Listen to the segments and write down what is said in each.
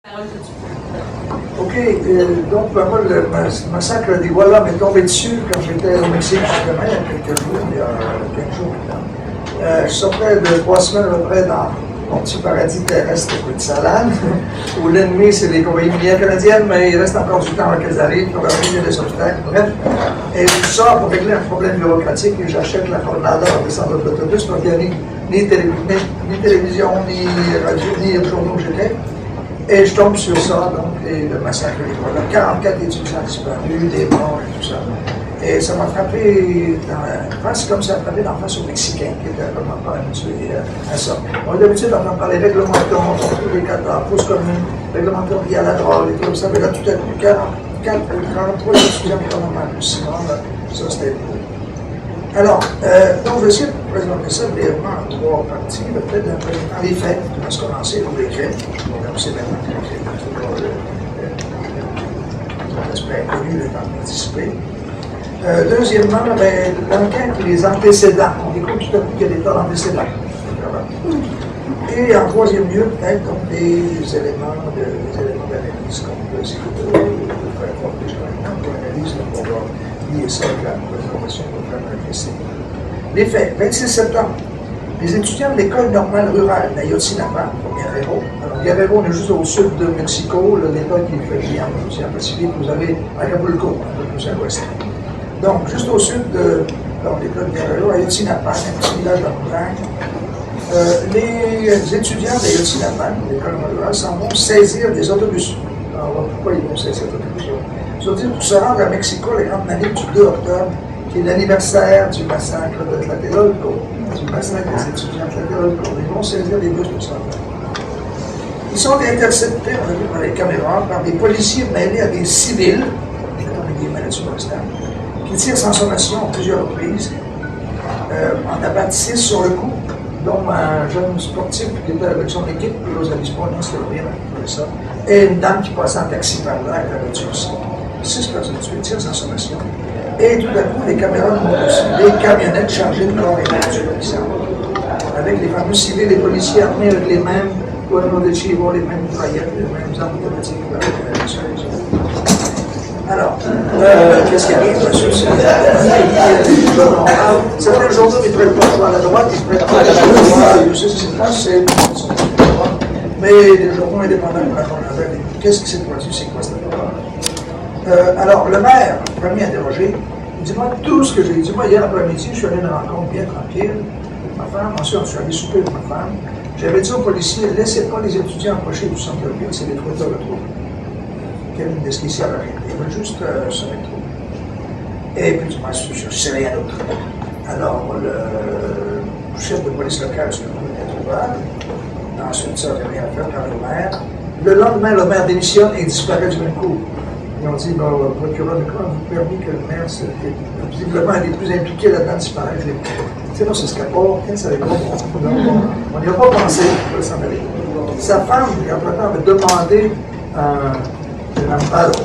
OK, donc ben, moi, le massacre d'Iguala m'est tombé dessus quand j'étais au Mexique, justement, il y a quelques jours maintenant. Je sortais de 3 semaines à peu près dans mon petit paradis terrestre de Salane, où l'ennemi, c'est les compagnies minières canadiennes, mais il reste encore du temps avant qu'elles arrivent pour régler les obstacles. Bref, et je sors pour régler un problème bureaucratique et j'achète la Jornada en descendant de l'autobus, donc il n'y a ni télévision, ni radio, ni journaux que j'étais. Et je tombe sur ça, donc, et le massacre d'Iguala. 44 étudiants disparus, des morts et tout ça. Et ça m'a frappé, c'est comme ça m'a frappé d'en face aux Mexicains, qui étaient vraiment pas habitués à ça. On a d'habitude d'entendre parler réglementons, tous les 14, fausses communes, réglementons liés à la drogue et tout ça. Mais là, tout à coup, 43 étudiants qui ont mal. Sinon, là, ça c'était beau. Alors, donc, je vais essayer de présenter ça brièvement en 3 parties. Peut-être d'un premier temps, les faits, on va se commencer pour les faits. C'est maintenant que les faits, toujours l'aspect inconnu de participer. Deuxièmement, ben, l'enquête et les antécédents. On découvre tout à coup qu'il y a des tas d'antécédents. Et en troisième lieu, peut-être donc des éléments d'analyse, comme si vous pouvez faire fort déjà maintenant, pour l'analyse, on va lier ça avec la présentation de notre essai. Les faits, 26 septembre, les étudiants de l'école normale rurale d'Ayotzinapa, au Guerrero. Alors, Guerrero, on est juste au sud de Mexico, l'État qui fait l'océan Pacifique, vous avez Acapulco, un peu plus à l'ouest. Donc, juste au sud de l'école de Guerrero, Ayotzinapa, un petit village de la montagne, les étudiants d'Ayotzinapa, de l'école rurale, s'en vont saisir des autobus. Alors, pourquoi ils vont saisir des autobus? Ils vont dire pour se rendre à Mexico, la grande manif du 2 octobre, qui est l'anniversaire du massacre de Tlatelolco, du massacre des étudiants de Tlatelolco. Ils vont saisir des bus pour ça. Ils sont interceptés, on a vu par les caméras, par des policiers mêlés à des civils, qui tirent sans sommation à plusieurs reprises, en abattent 6 sur le coup, dont un jeune sportif qui était avec son équipe, Los Obispo, non, c'était bien, ça, et une dame qui passait en taxi par là, elle avait tué aussi. 6 personnes tuées, tirent sans sommation. Et tout à coup, les caméras montrent aussi des camionnettes chargées de corps et de avec les fameux civils et policiers armés avec les mêmes cuernos de chivo, les mêmes mitraillettes, les mêmes armes automatiques. Alors, qu'est-ce qui arrive? Certains journaux ne prêtent pas choix à la droite, ils ne prêtent pas choix à mais les journaux indépendants pour la journée, qu'est-ce qui s'est produit? C'est quoi cette affaire? Alors, le maire, premier interrogé, il dit, moi, tout ce que j'ai dit, moi, hier après-midi, je suis allé à une rencontre bien tranquille, ma femme, ensuite, je suis allé souper avec ma femme, j'avais dit aux policiers, laissez pas les étudiants approcher du centre-ville, c'est des trottoirs de trop. Quelle une description à la réalité. Ils veulent juste se mettre. Et puis, moi, je ne sais rien d'autre. Alors, le chef de police locale sur le coup était trouvable. Ensuite, ça n'avait rien à faire par le maire. Le lendemain, le maire démissionne et disparaît du même coup. Ils ont dit, bon, le procureur de quoi vous permis que le maire, visiblement, un des plus impliqués là-dedans, disparaisse. C'est non, c'est ce qu'il n'y a pas. On n'y a pas pensé pour s'en aller. Sa femme, entre-temps, avait demandé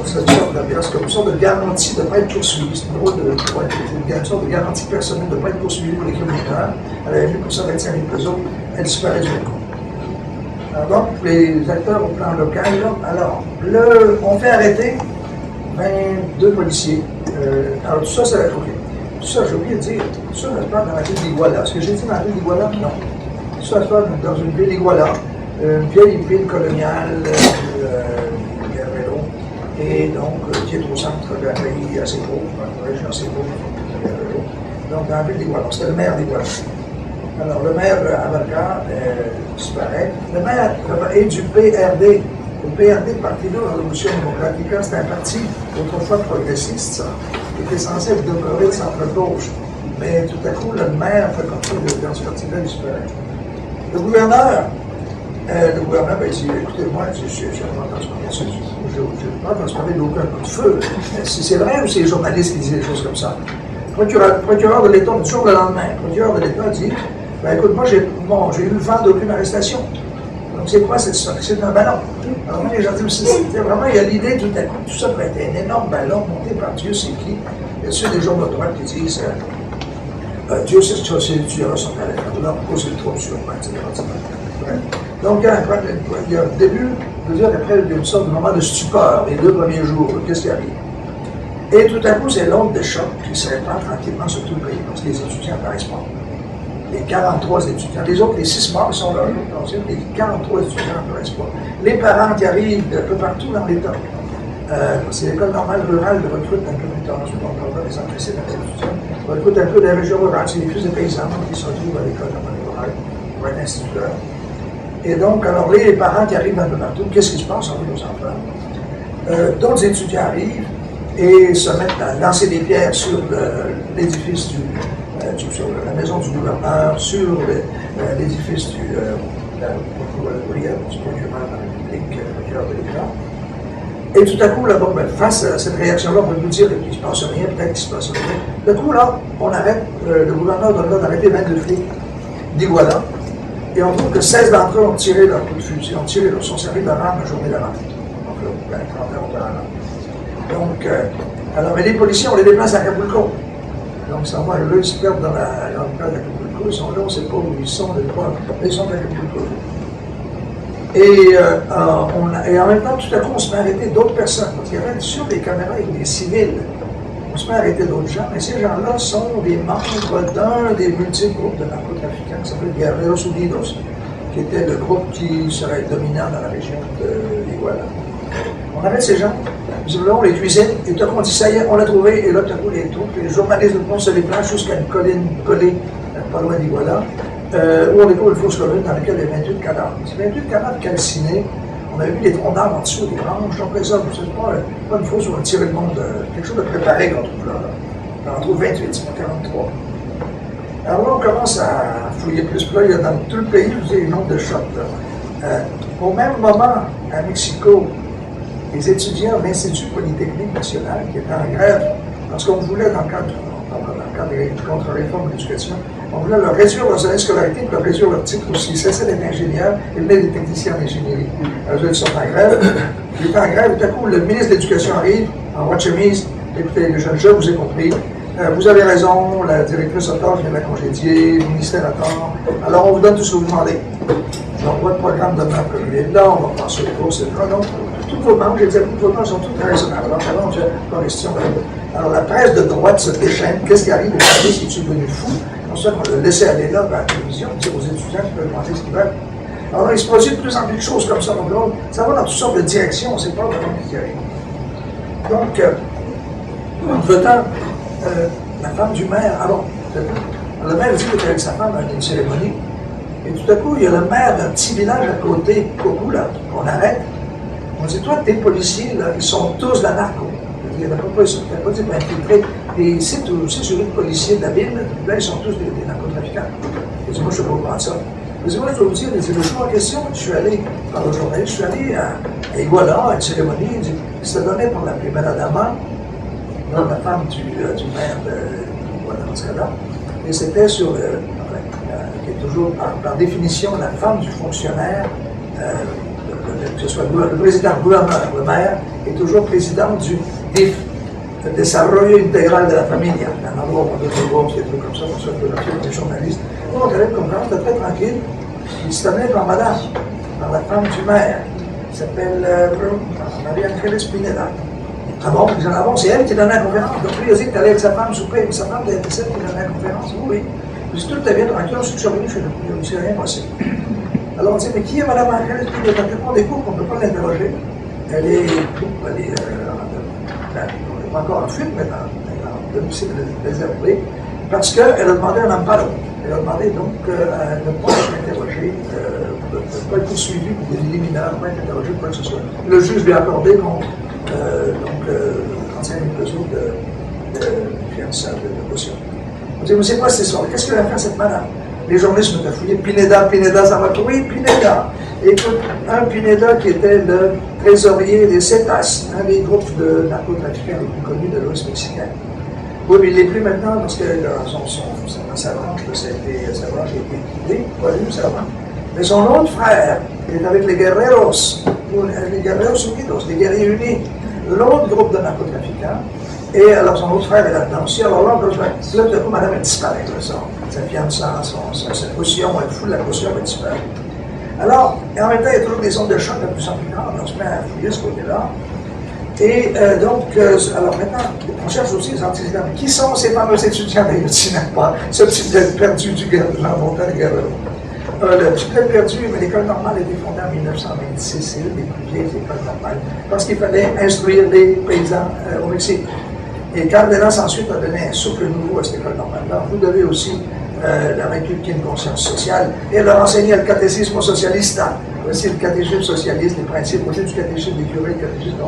cette sorte comme une sorte de garantie de ne pas être poursuivi. C'est drôle une sorte de garantie personnelle de ne pas être poursuivi pour les criminels. Elle avait vu pour ça 25 000 pesos, elle disparaît du coup. Alors donc, les acteurs au plan local, là, alors, on fait arrêter 22 policiers. Alors tout ça, c'est OK. Tout ça, j'ai oublié de dire, tout ça, ça se passe dans la ville d'Iguala. Ce que j'ai dit dans la ville d'Iguala, non. Tout ça se passe dans une ville d'Iguala, une vieille ville coloniale, et donc qui est au centre d'un pays assez pauvre, une région assez pauvre, donc dans la ville d'Iguala. C'était le maire d'Iguala. Alors le maire Abarca disparaît. Le maire est du PRD. Le PRD, Parti de la Révolution démocratique, c'est un parti autrefois progressiste, ça, qui était censé demeurer de centre-gauche. Mais tout à coup, le maire fait comme ça, dans ce parti-là, disparaît. Le gouverneur, ben, il dit, écoutez, moi, je n'ai pas entendu parler d'aucun coup de feu. Si c'est vrai ou c'est les journalistes qui disent des choses comme ça? Le procureur de l'État, du jour le lendemain, le procureur de l'État dit, ben écoute, moi, j'ai eu le vent d'aucune arrestation. Donc, c'est quoi cette histoire? C'est un ballon. Alors, moi, les gens disent, c'était vraiment, il y a l'idée, tout à coup, tout ça peut être un énorme ballon monté par Dieu, c'est qui? Il y a ceux des journaux de droite qui disent, Dieu, c'est tu auras son talent. Là, pourquoi c'est trop sur le etc. Donc, il y a un début, je veux dire, après une sorte de moment de stupeur, les 2 premiers jours, qu'est-ce qui arrive? Et tout à coup, c'est l'onde de choc qui se répand tranquillement sur tout le pays, parce que les étudiants n'apparaissent pas. Les 43 étudiants, les autres, les 6 morts, ils sont là, les 43 étudiants n'apparaissent pas. Les parents qui arrivent de peu partout dans l'État. C'est l'école normale rurale de recrute un peu plus tard, ensuite on parlera des antécédents des étudiants, recrute un peu des régions rurales, c'est les fils de paysans qui se retrouvent à l'école normale rurale pour être instituteurs. Et donc, alors les parents qui arrivent un peu partout, qu'est-ce qui se passe avec nos enfants? D'autres étudiants arrivent et se mettent à lancer des pierres sur l'édifice sur la maison du gouverneur, sur l'édifice du procureur de la République, procureur de l'État. Et tout à coup, là, bon, face à cette réaction-là, on peut nous dire qu'il ne se passe rien, peut-être qu'il ne se passe rien. Du coup, là, on arrête, le gouverneur donne l'ordre d'arrêter 22 flics d'Iguala. Et on trouve que 16 d'entre eux ont tiré leur coup de fusil, sont servis de leur arme la journée d'avant. Donc, là, 31 ans. Donc, alors, mais les policiers, on les déplace à Acapulco. Donc, ça va, eux, ils se perdent dans la grande place d'Acapulco. Ils sont là, on ne sait pas où ils sont, ils sont à Acapulco. Et en même temps, tout à coup, on se met à arrêter d'autres personnes. Parce qu'il y avait sur les caméras avec des civils. On se met à arrêter d'autres gens. Mais ces gens-là sont des membres d'un des multiples groupes de narcotrafiquants qui s'appelle Guerreros Unidos, qui était le groupe qui serait dominant dans la région de l'Iguala. On arrête ces gens, visiblement on les cuisine, et tout à coup on dit ça y est, on l'a trouvé, et là tout à coup les journalistes de Pont se déplacent jusqu'à une colline collée, pas loin d'Iguala, où on découvre une fosse commune dans laquelle il y a 28 cadavres. Ces 28 cadavres calcinés, on avait vu des troncs d'arbres en dessous, des branches, donc ça, c'est pas une fosse où on tirait le monde, quelque chose de préparé qu'on trouve là. On en trouve 28, c'est pas 43. Alors là, on commence à fouiller plus. Là, il y a dans tout le pays, vous avez le nombre de chocs. Au même moment, à Mexico, les étudiants de l'Institut Polytechnique National, qui étaient en grève, parce qu'on voulait, dans le cadre des contre-réformes de l'éducation, on voulait leur réduire leurs années de scolarité, puis leur réduire leur titre aussi. Ils cessaient d'être ingénieurs, ils venaient des techniciens en ingénierie. Alors, ils sont en grève. Ils étaient en grève, tout à coup, le ministre de l'Éducation arrive, en voie de chemise. Écoutez, les jeunes, je vous ai compris. Vous avez raison, la directrice Ottawa vient de la congédier, le ministère attend. Alors, on vous donne tout ce que vous demandez. J'envoie le programme de notre communauté. Là, on va passer au cours, etc. Donc, tous vos membres, j'ai dit, tous vos membres sont tous raisonnables. Alors, on fait pas question. Alors, la presse de droite se déchaîne. Qu'est-ce qui arrive au service qui est devenu fou? Ensuite, on l'a laissé aller là, vers la télévision, dire aux étudiants qui peuvent demander ce qu'ils veulent. Alors, il se produit de plus en plus de choses comme ça. Donc, là, ça va dans toutes sortes de directions, on ne sait pas vraiment ce qui arrive. Donc, entre-temps, la femme du maire, le maire dit qu'il était avec sa femme à une cérémonie, et tout à coup, il y a le maire d'un petit village à côté, Coco, là, qu'on arrête. On dit, toi, tes policiers, là, ils sont tous de la narco. Il n'y a pas dit pour infiltrer. Et c'est sur les policiers de la ville, là, ils sont tous des narcotrafiquants. Il dit, moi, je ne peux pas prendre ça. Il dit, moi, je dois vous dire, le jour en question, je suis allé, par le journaliste, je suis allé à Iguala, à une cérémonie, il dit, c'était donné pour la Primera Dama, la femme du maire de dans ce cas-là, et c'était sur, qui est toujours par définition la femme du fonctionnaire, que ce soit le président, le gouverneur, le maire, est toujours président du DIF, le Desarrollo Integral de la Familia, un endroit où on doit voir des trucs comme ça, pour ça que les journalistes. Donc, on avait comme ça, c'était très tranquille, il se tenait par madame, par la femme du maire, qui s'appelle Maria Ángeles Pineda. Ah bon, c'est elle qui donnait la conférence. Donc lui, il a dit que tu allais avec sa femme souper, mais sa femme était celle qui donnait la conférence. Oui. Je dis, tout est bien tranquille, ensuite je suis revenu chez nous, il ne s'est rien passé. Alors on dit, mais qui est Mme Ángeles Pineda? On découvre qu'on ne peut pas l'interroger. Elle est pas encore en fuite, mais dans domicile réservé, parce qu'elle a demandé un amparo. Elle a demandé donc de ne pas être interrogée, de ne pas être poursuivie pour des délits mineurs, de ne pas être interrogée pour quoi que ce soit. Le juge lui a accordé donc 35 000 pesos de fiançailles, de caution. On dit, mais c'est quoi cette histoire? Qu'est-ce qu'elle a fait cette madame? Les journalistes m'ont fouillé, Pineda, ça va. Oui, Pineda. Écoute, un Pineda qui était le trésorier des CETAS, un des groupes de narcotrafiquants les plus connus de l'Ouest mexicain. Oui, mais il ne l'est plus maintenant parce que sa branche a été liquidée, pas lui, sa branche. Mais son autre frère, il est avec les Guerreros Unidos, les guerriers unis, l'autre groupe de narcotrafiquants. Et alors son autre frère est là-dedans aussi. Alors là, tout à coup, madame, elle disparaît. Sa fiancée, sa caution, elle fout la caution, elle disparaît. Alors, et en même temps, il y a toujours des ondes de choc de plus en plus grandes. On se met à fouiller ce côté-là. Et alors maintenant, on cherche aussi les antécédents. Qui sont ces fameux étudiants d'Ayotzinapa, ce petit bled perdu du Jean-Montagne Guerrero? Le petit bled perdu, mais l'école normale a été fondée en 1926, c'est une des plus vieilles écoles normales, parce qu'il fallait instruire les paysans au Mexique. Et Cardenas ensuite a donné un souffle nouveau à cette école normale-là. Vous devez aussi leur inculquer une conscience sociale et leur enseigner le catéchisme socialiste. Voici le catéchisme socialiste, les principes aussi du catéchisme des curés, le catéchisme de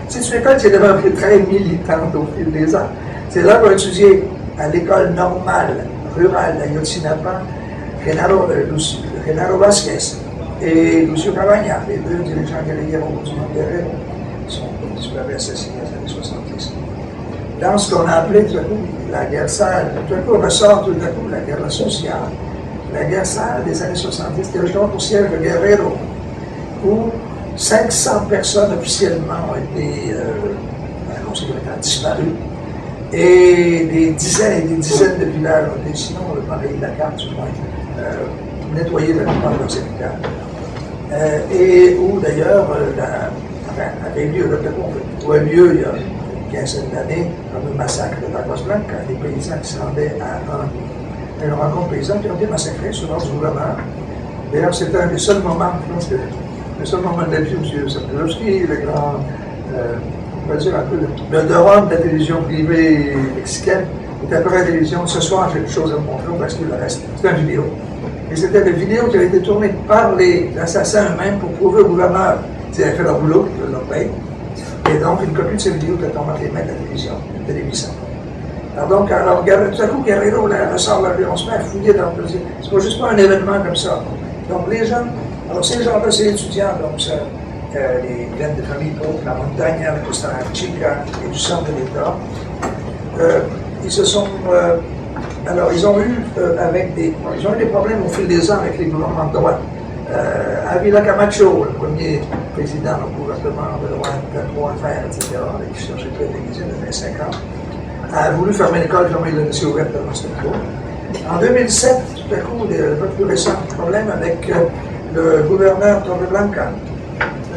c'est une école qui est devenue très militante au fil des ans. C'est là qu'on a étudié à l'école normale rurale d'Ayotzinapa, Genaro Vasquez et Lucio Cabaña, les deux dirigeants guerrilleros du Monde Guerrero, qui sont disparus assassinés dans les années 70. Dans ce qu'on a appelé tout à coup la guerre sale, tout à coup ressort tout à coup la guerre sociale. La guerre sale des années 70, c'était justement pour siège de Guerrero, où 500 personnes officiellement ont été disparues et des dizaines et des dizaines de villages ont été, sinon, pareil, la carte du moins, nettoyés de la plupart de leurs habitants. Et où d'ailleurs, avait lieu, où a lieu il y a une quinzaine d'années, comme le massacre de Lagos Blanca, des paysans qui se rendaient à une rencontre paysanne qui ont été massacrés sous l'ordre du gouvernement. D'ailleurs, c'était un des seuls moments, je pense que le seul moment de la vie, M. Sapolowski, le grand, on va dire un peu le Doron de la télévision privée mexicaine, était après la télévision. Ce soir, j'ai quelque chose à vous montrer, parce que le reste, c'était une vidéo. Et c'était une vidéo qui avait été tournée par les assassins eux-mêmes pour prouver au gouverneur qu'ils avaient fait leur boulot, qu'ils leur payent. Et donc, une copie de cette vidéo était tombée entre les mains de la télévision. Alors donc, tout à coup, Guerrero ressort la on se met à fouiller dans le plaisir. C'est pas juste pas un événement comme ça. Donc, les gens. Alors, ces gens-là, c'est étudiants, donc les viennent de familles pauvres, la montagne, la Costa Chica et du centre de l'État. Ils se sont. Alors, ils ont eu des problèmes au fil des ans avec les gouvernements de droite. Avila Camacho, le premier président du gouvernement de droite, de Trois-Affaires, etc., qui cherchait à être déguisé dans les 50, a voulu fermer l'école, fermer le lycée ouvert de Mostaco. En 2007, tout à coup, le plus récent problème avec le gouverneur Torreblanca,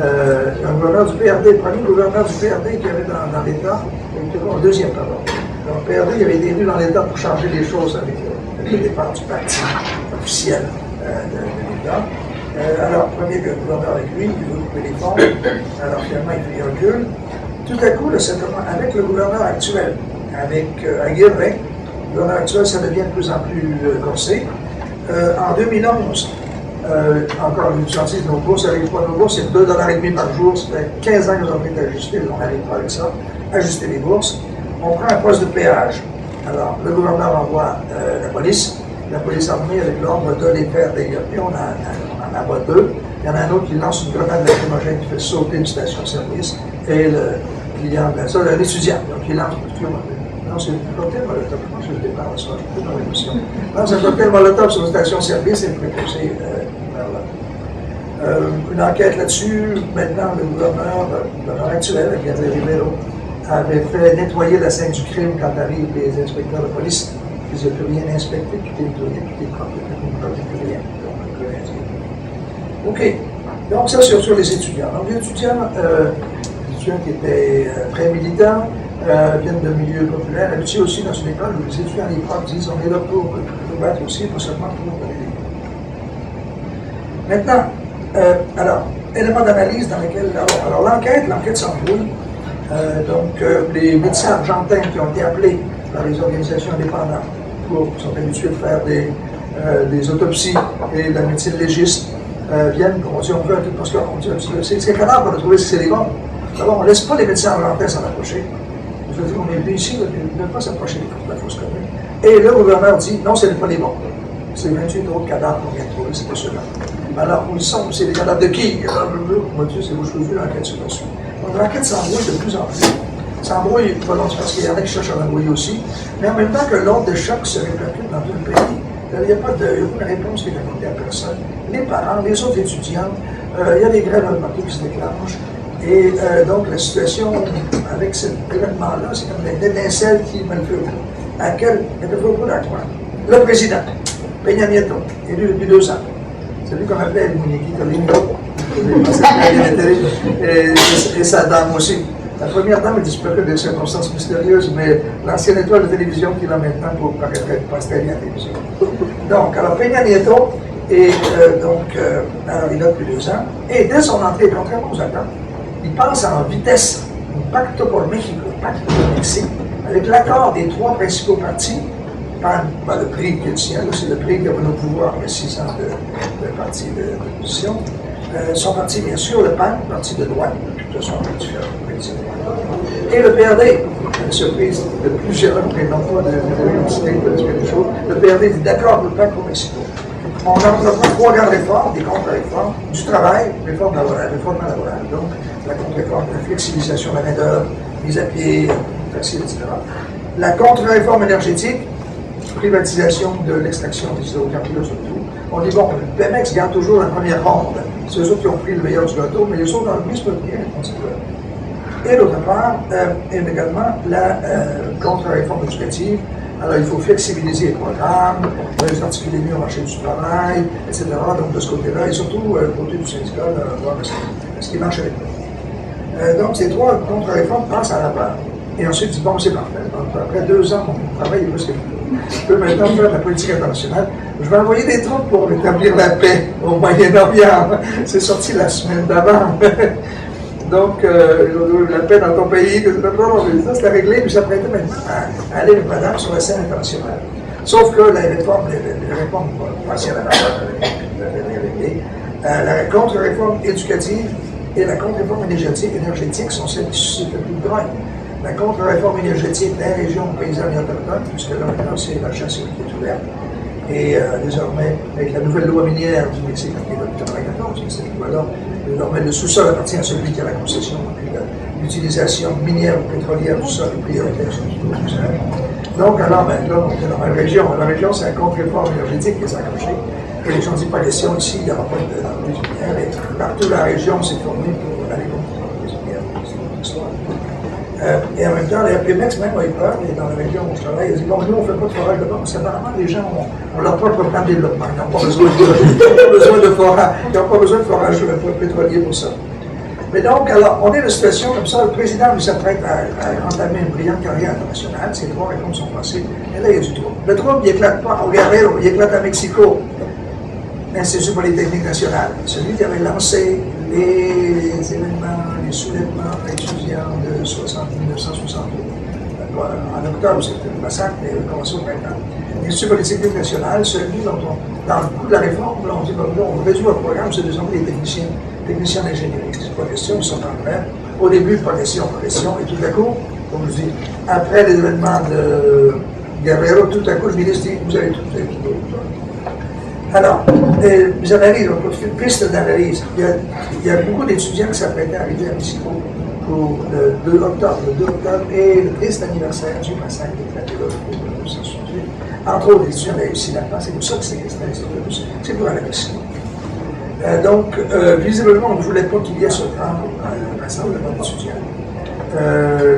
un gouverneur du PRD, le premier gouverneur du PRD qui avait dans l'État, le deuxième, pardon. Le PRD avait été élu dans l'État pour changer les choses avec le départ du parti officiel de l'État. Alors, premier gouverneur avec lui, il veut couper les fonds, alors finalement il recule. Tout à coup, avec le gouverneur actuel, avec Aguirre, le gouverneur actuel, ça devient de plus en plus corsé. En 2011, encore une gentille de nos bourses, avec nos bourses, c'est 2,5 $ par jour, ça fait 15 ans que nous avons été ajustés, on n'arrive pas avec ça, ajuster les bourses. On prend un poste de péage. Alors, le gouverneur envoie la police armée avec l'ordre de les faire dégueuler. On en abat deux. Il y en a un autre qui lance une grenade lacrymogène qui fait sauter une station-service et le client, l'étudiant, donc il lance non, c'est un cocktail molotov. Je pense que je démarre ça, je suis dans l'émission. Non, c'est un cocktail molotov sur une station-service et il fait pousser vers là. Une enquête là-dessus. Maintenant, le gouverneur actuel, Gabriel Rivero, avait fait nettoyer la scène du crime quand arrivent les inspecteurs de police. Ils n'ont plus rien inspecté, tout est nettoyé, tout est propre, plus rien. Donc, plus rien dit. OK. Donc, ça, c'est sur les étudiants. Donc, les étudiants qui étaient très militants, viennent de milieux populaires. Habitués aussi dans une école où les étudiants et les profs disent on est là pour battre aussi, pas seulement pour donner des cours. Maintenant, alors, élément d'analyse dans lequel. Alors l'enquête s'embrouille. Donc, les médecins argentins qui ont été appelés par les organisations indépendantes sont habitués de faire des autopsies et de la médecine légiste, viennent, on dit on veut un truc parce qu'on dit c'est capable qu'on a trouvé si c'est des bons. D'abord, on ne laisse pas les médecins argentins s'en approcher. Je veux dire, on est venu ici, on ne peut pas s'approcher de la fosse commune. Et le gouverneur dit non, ce n'est pas les bons. C'est 28 autres cadavres qu'on vient de trouver, c'est pas ceux-là. Alors, où ils sont, c'est des cadavres de qui? Mon Dieu, c'est vos choses, l'enquête se poursuit. Donc, l'enquête s'embrouille de plus en plus. S'embrouille volontairement parce qu'il y en a qui cherchent à l'embrouiller aussi, mais en même temps que l'ordre de choc se répercute dans tout le pays. Il n'y a pas de réponse qui est apportée à personne. Les parents, les autres étudiants, il y a des grèves partout qui se déclenchent. Et donc, la situation avec cet événement-là, c'est comme une étincelle qui met le feu au bout. Il y a le feu au bout d'un coin. Le président, Peña Nieto, élu depuis 2 ans. celui qu'on appelait El Muñequito Lindo, et sa dame aussi. La première dame est disparue de circonstances mystérieuses, mais l'ancienne étoile de télévision qui l'a maintenant pour paraître Pastelli à la télévision. Donc, alors Peña Nieto, alors il a depuis 2 ans, et dès son entrée, contrairement aux attentes, il passe en vitesse, un pacto por México, pacte pour Mexique, avec l'accord des 3 principaux partis, le PRI qui est le sien, c'est le PRI qui a pris le pouvoir après 6 ans de parti d'opposition. Son parti, bien sûr, le PAN, parti de droite, de toute façon, différents politiques de droite. Et le PRD, à la surprise de plusieurs représentants de l'université, des choses, le PRD dit d'accord, le PAN pour Mexico. On a 3 grandes réformes, des contre-réformes, du travail, réforme laborale, donc la contre-réforme, la flexibilisation de la main-d'œuvre, mise à pied, facile, etc. La contre-réforme énergétique, privatisation de l'extraction des hydrocarbures surtout. On dit, bon, le Pemex garde toujours la première ronde. C'est eux autres qui ont pris le meilleur du gâteau, mais les autres dans le plus peuvent bien, on sait pas. Et d'autre part, également, la contre-réforme éducative. Alors, il faut flexibiliser les programmes, les articuler mieux au marché du travail, etc. Donc, de ce côté-là, et surtout, côté du syndicat, voir ce qui marche avec nous. Donc, ces 3 contre-réformes passent à la part. Et ensuite, dit, bon, c'est parfait. Donc, après 2 ans, mon travail est presque fini. Je peux maintenant faire de la politique internationale. Je vais envoyer des troupes pour rétablir la paix au Moyen-Orient. C'est sorti la semaine d'avant. Donc, la paix dans ton pays, ça c'était réglé, puis s'apprêtait maintenant à aller, madame, sur la scène internationale. Sauf que les réformes partielles à la contre-réforme éducative et la contre-réforme énergétique sont celles qui suscitent le plus de grogne. La contre-réforme énergétique des régions paysannes et autochtones, puisque là maintenant c'est la chasse qui est ouverte. Et désormais, avec la nouvelle loi minière du Mexique qui est depuis 1994, cette loi-là, désormais le sous-sol appartient à celui qui a la concession. L'utilisation minière ou pétrolière du sol est prioritaire sur le sous-sol. Donc, alors, maintenant, on est dans la région. La région, c'est la contre-réforme énergétique qui est accrochée. Et les gens disent pas question ici, il n'y aura pas de minière. Et partout la région s'est tournée pour aller contre les minières. C'est une histoire. Et en même temps, les Pemex, même, ont eu peur, et dans la région où je travaille, ils disent bon, nous, on ne fait pas de forage de bord, parce qu'apparemment, les gens ont leur propre plan de développement. Ils n'ont pas besoin de forage, ils n'ont pas besoin de forage pétrolier pour ça. Mais donc, alors, on est dans une situation comme ça, le président lui s'apprête à entamer une brillante carrière internationale, ces 3 réformes sont passées, et là, il y a du trouble. Le trouble, il n'éclate pas au Guerrero, il éclate à Mexico, l'Institut Polytechnique National, celui qui avait lancé les événements, les soulèvements étudiants de 1962. En octobre, c'était le massacre, mais il a commencé au printemps. L'Institut Polytechnique National, celui dont dans le coup de la réforme, on dit, on réduit le programme, c'est désormais les techniciens d'ingénierie. C'est pas question, ils sont en grève. Au début, progression, et tout à coup, comme je dis, après les événements de Guerrero, tout à coup, le ministre dit, vous avez tout. Alors, j'analyse, on fait une piste d'analyse. Il y a beaucoup d'étudiants qui s'apprêtaient à arriver à Mexico pour le 2 octobre. Le 2 octobre est le triste anniversaire du massacre de Tlatelolco de 1968. Entre autres, les étudiants avaient réussi la place, c'est pour ça que c'est installé, c'est pour aller à Mexico. Donc, visiblement, on ne voulait pas qu'il y ait ce temps à rassemblement d'étudiants.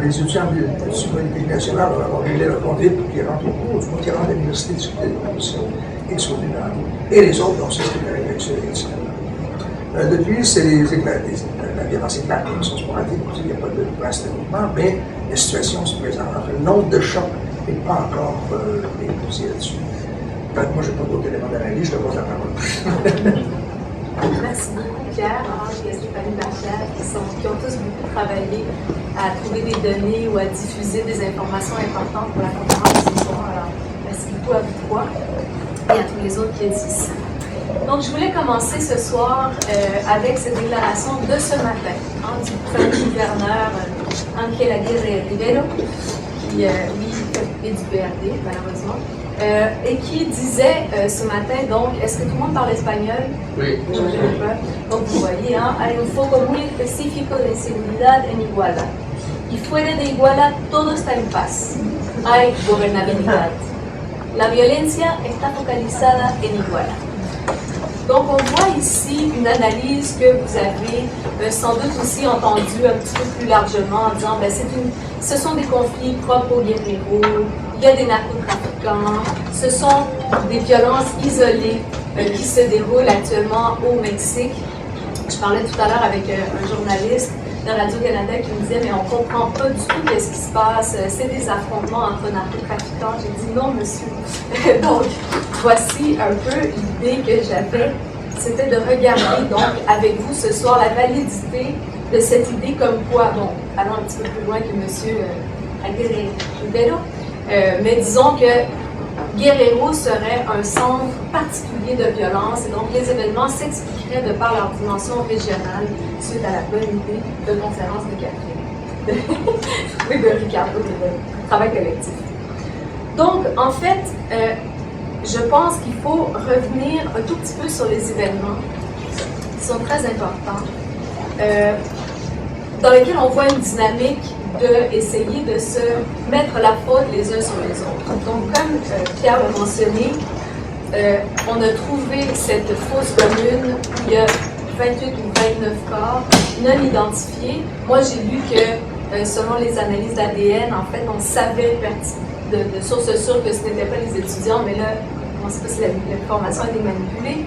Les étudiants du Polytechnique National vont avoir réglé leur conduite pour qu'ils rentrent au cours, du coup, qu'ils rentrent à l'université discuter des conditions et soient venus dans nous. Et les autres, donc, c'est ce qui est arrivé avec ceux depuis, c'est la violence éclate, ils sont sporadiques, il n'y a pas de vaste mouvement, mais la situation se présente. Le nombre de chocs n'est pas encore posé là-dessus. Moi, je n'ai pas d'autres éléments d'analyse, je te pose la parole. Merci beaucoup, Pierre, Orange et Stéphanie Bachar, qui ont tous beaucoup travaillé à trouver des données ou à diffuser des informations importantes pour la conférence ce soir. Alors, merci beaucoup à vous 3 et à tous les autres qui êtes ici. Donc, je voulais commencer ce soir avec cette déclaration de ce matin du premier gouverneur Ángel Aguirre Rivero, qui, lui, est du PRD, malheureusement, et qui disait ce matin, donc, est-ce que tout le monde parle espagnol? Oui. Donc, vous voyez, hay un foco muy específico de inseguridad en Iguala. Y fuera de Iguala, todo está en paz. Hay gobernabilidad. La violencia está focalizada en Iguala. Donc, on voit ici une analyse que vous avez sans doute aussi entendue un petit peu plus largement en disant ben, ce sont des conflits propres aux Guerrero, il y a des narcotrafiquants, ce sont des violences isolées qui se déroule actuellement au Mexique. Je parlais tout à l'heure avec un journaliste de Radio-Canada qui me disait « mais on ne comprend pas du tout ce qui se passe, c'est des affrontements entre narcotrafiquants ». J'ai dit « non, monsieur ». Donc, voici un peu l'idée que j'avais, c'était de regarder donc avec vous ce soir la validité de cette idée comme quoi, bon, allons un petit peu plus loin que monsieur Aguirre, mais disons que Guerrero serait un centre particulier de violence et donc les événements s'expliqueraient de par leur dimension régionale suite à la bonne idée de conférence de Catherine. Oui, de Ricardo, de travail collectif. Donc, en fait, je pense qu'il faut revenir un tout petit peu sur les événements qui sont très importants, dans lesquels on voit une dynamique d'essayer de se mettre la faute les uns sur les autres. Donc, comme Pierre l'a mentionné, on a trouvé cette fosse commune où il y a 28 ou 29 corps non identifiés. Moi, j'ai lu que, selon les analyses d'ADN, en fait, on savait de sources sûres que ce n'étaient pas les étudiants, mais là, on ne sait pas si l'information a été manipulée.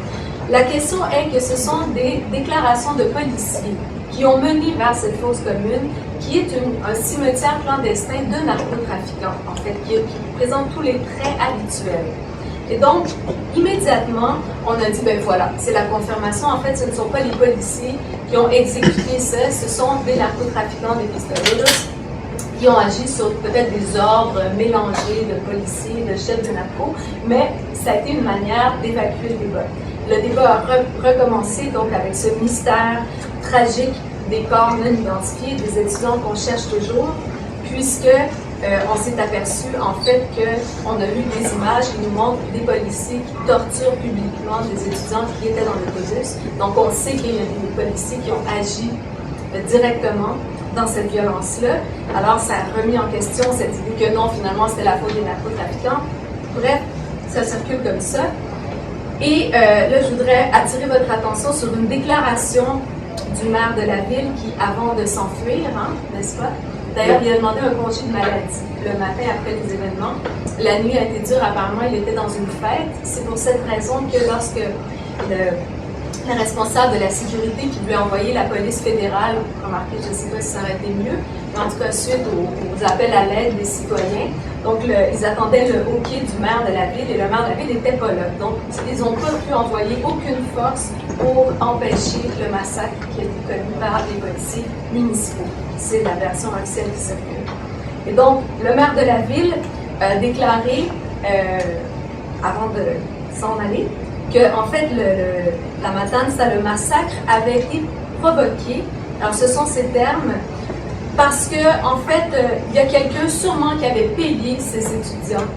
La question est que ce sont des déclarations de policiers qui ont mené vers cette fosse commune, qui est un cimetière clandestin de narcotrafiquants, en fait, qui présente tous les traits habituels. Et donc, immédiatement, on a dit, ben voilà, c'est la confirmation. En fait, ce ne sont pas les policiers qui ont exécuté ça, ce sont des narcotrafiquants, des pistoleros, qui ont agi sur peut-être des ordres mélangés de policiers, de chefs de narco, mais ça a été une manière d'évacuer le débat. Le débat a recommencé donc avec ce mystère tragique des corps non identifiés, des étudiants qu'on cherche toujours, puisque on s'est aperçu en fait qu'on a vu des images qui nous montrent des policiers qui torturent publiquement des étudiants qui étaient dans l'autobus. Donc on sait qu'il y a des policiers qui ont agi directement dans cette violence-là. Alors ça a remis en question cette idée que non, finalement c'était la faute des narcotrafiquants. Bref, ça circule comme ça. Et là, je voudrais attirer votre attention sur une déclaration du maire de la ville qui, avant de s'enfuir, n'est-ce pas? D'ailleurs, il a demandé un congé de maladie le matin après les événements. La nuit a été dure, apparemment, il était dans une fête. C'est pour cette raison que lorsque le responsable de la sécurité qui lui a envoyé la police fédérale, remarquez, je ne sais pas si ça aurait été mieux, mais en tout cas, suite aux appels à l'aide des citoyens, donc ils attendaient le OK du maire de la ville et le maire de la ville n'était pas là. Donc, ils n'ont pas pu envoyer aucune force pour empêcher le massacre qui a été commis par les policiers municipaux. C'est la version officielle qui circule. Et donc, le maire de la ville a déclaré, avant de s'en aller, que en fait, la matanza, le massacre, avait été provoqué, alors ce sont ces termes, parce que en fait, il y a quelqu'un sûrement qui avait payé ces étudiants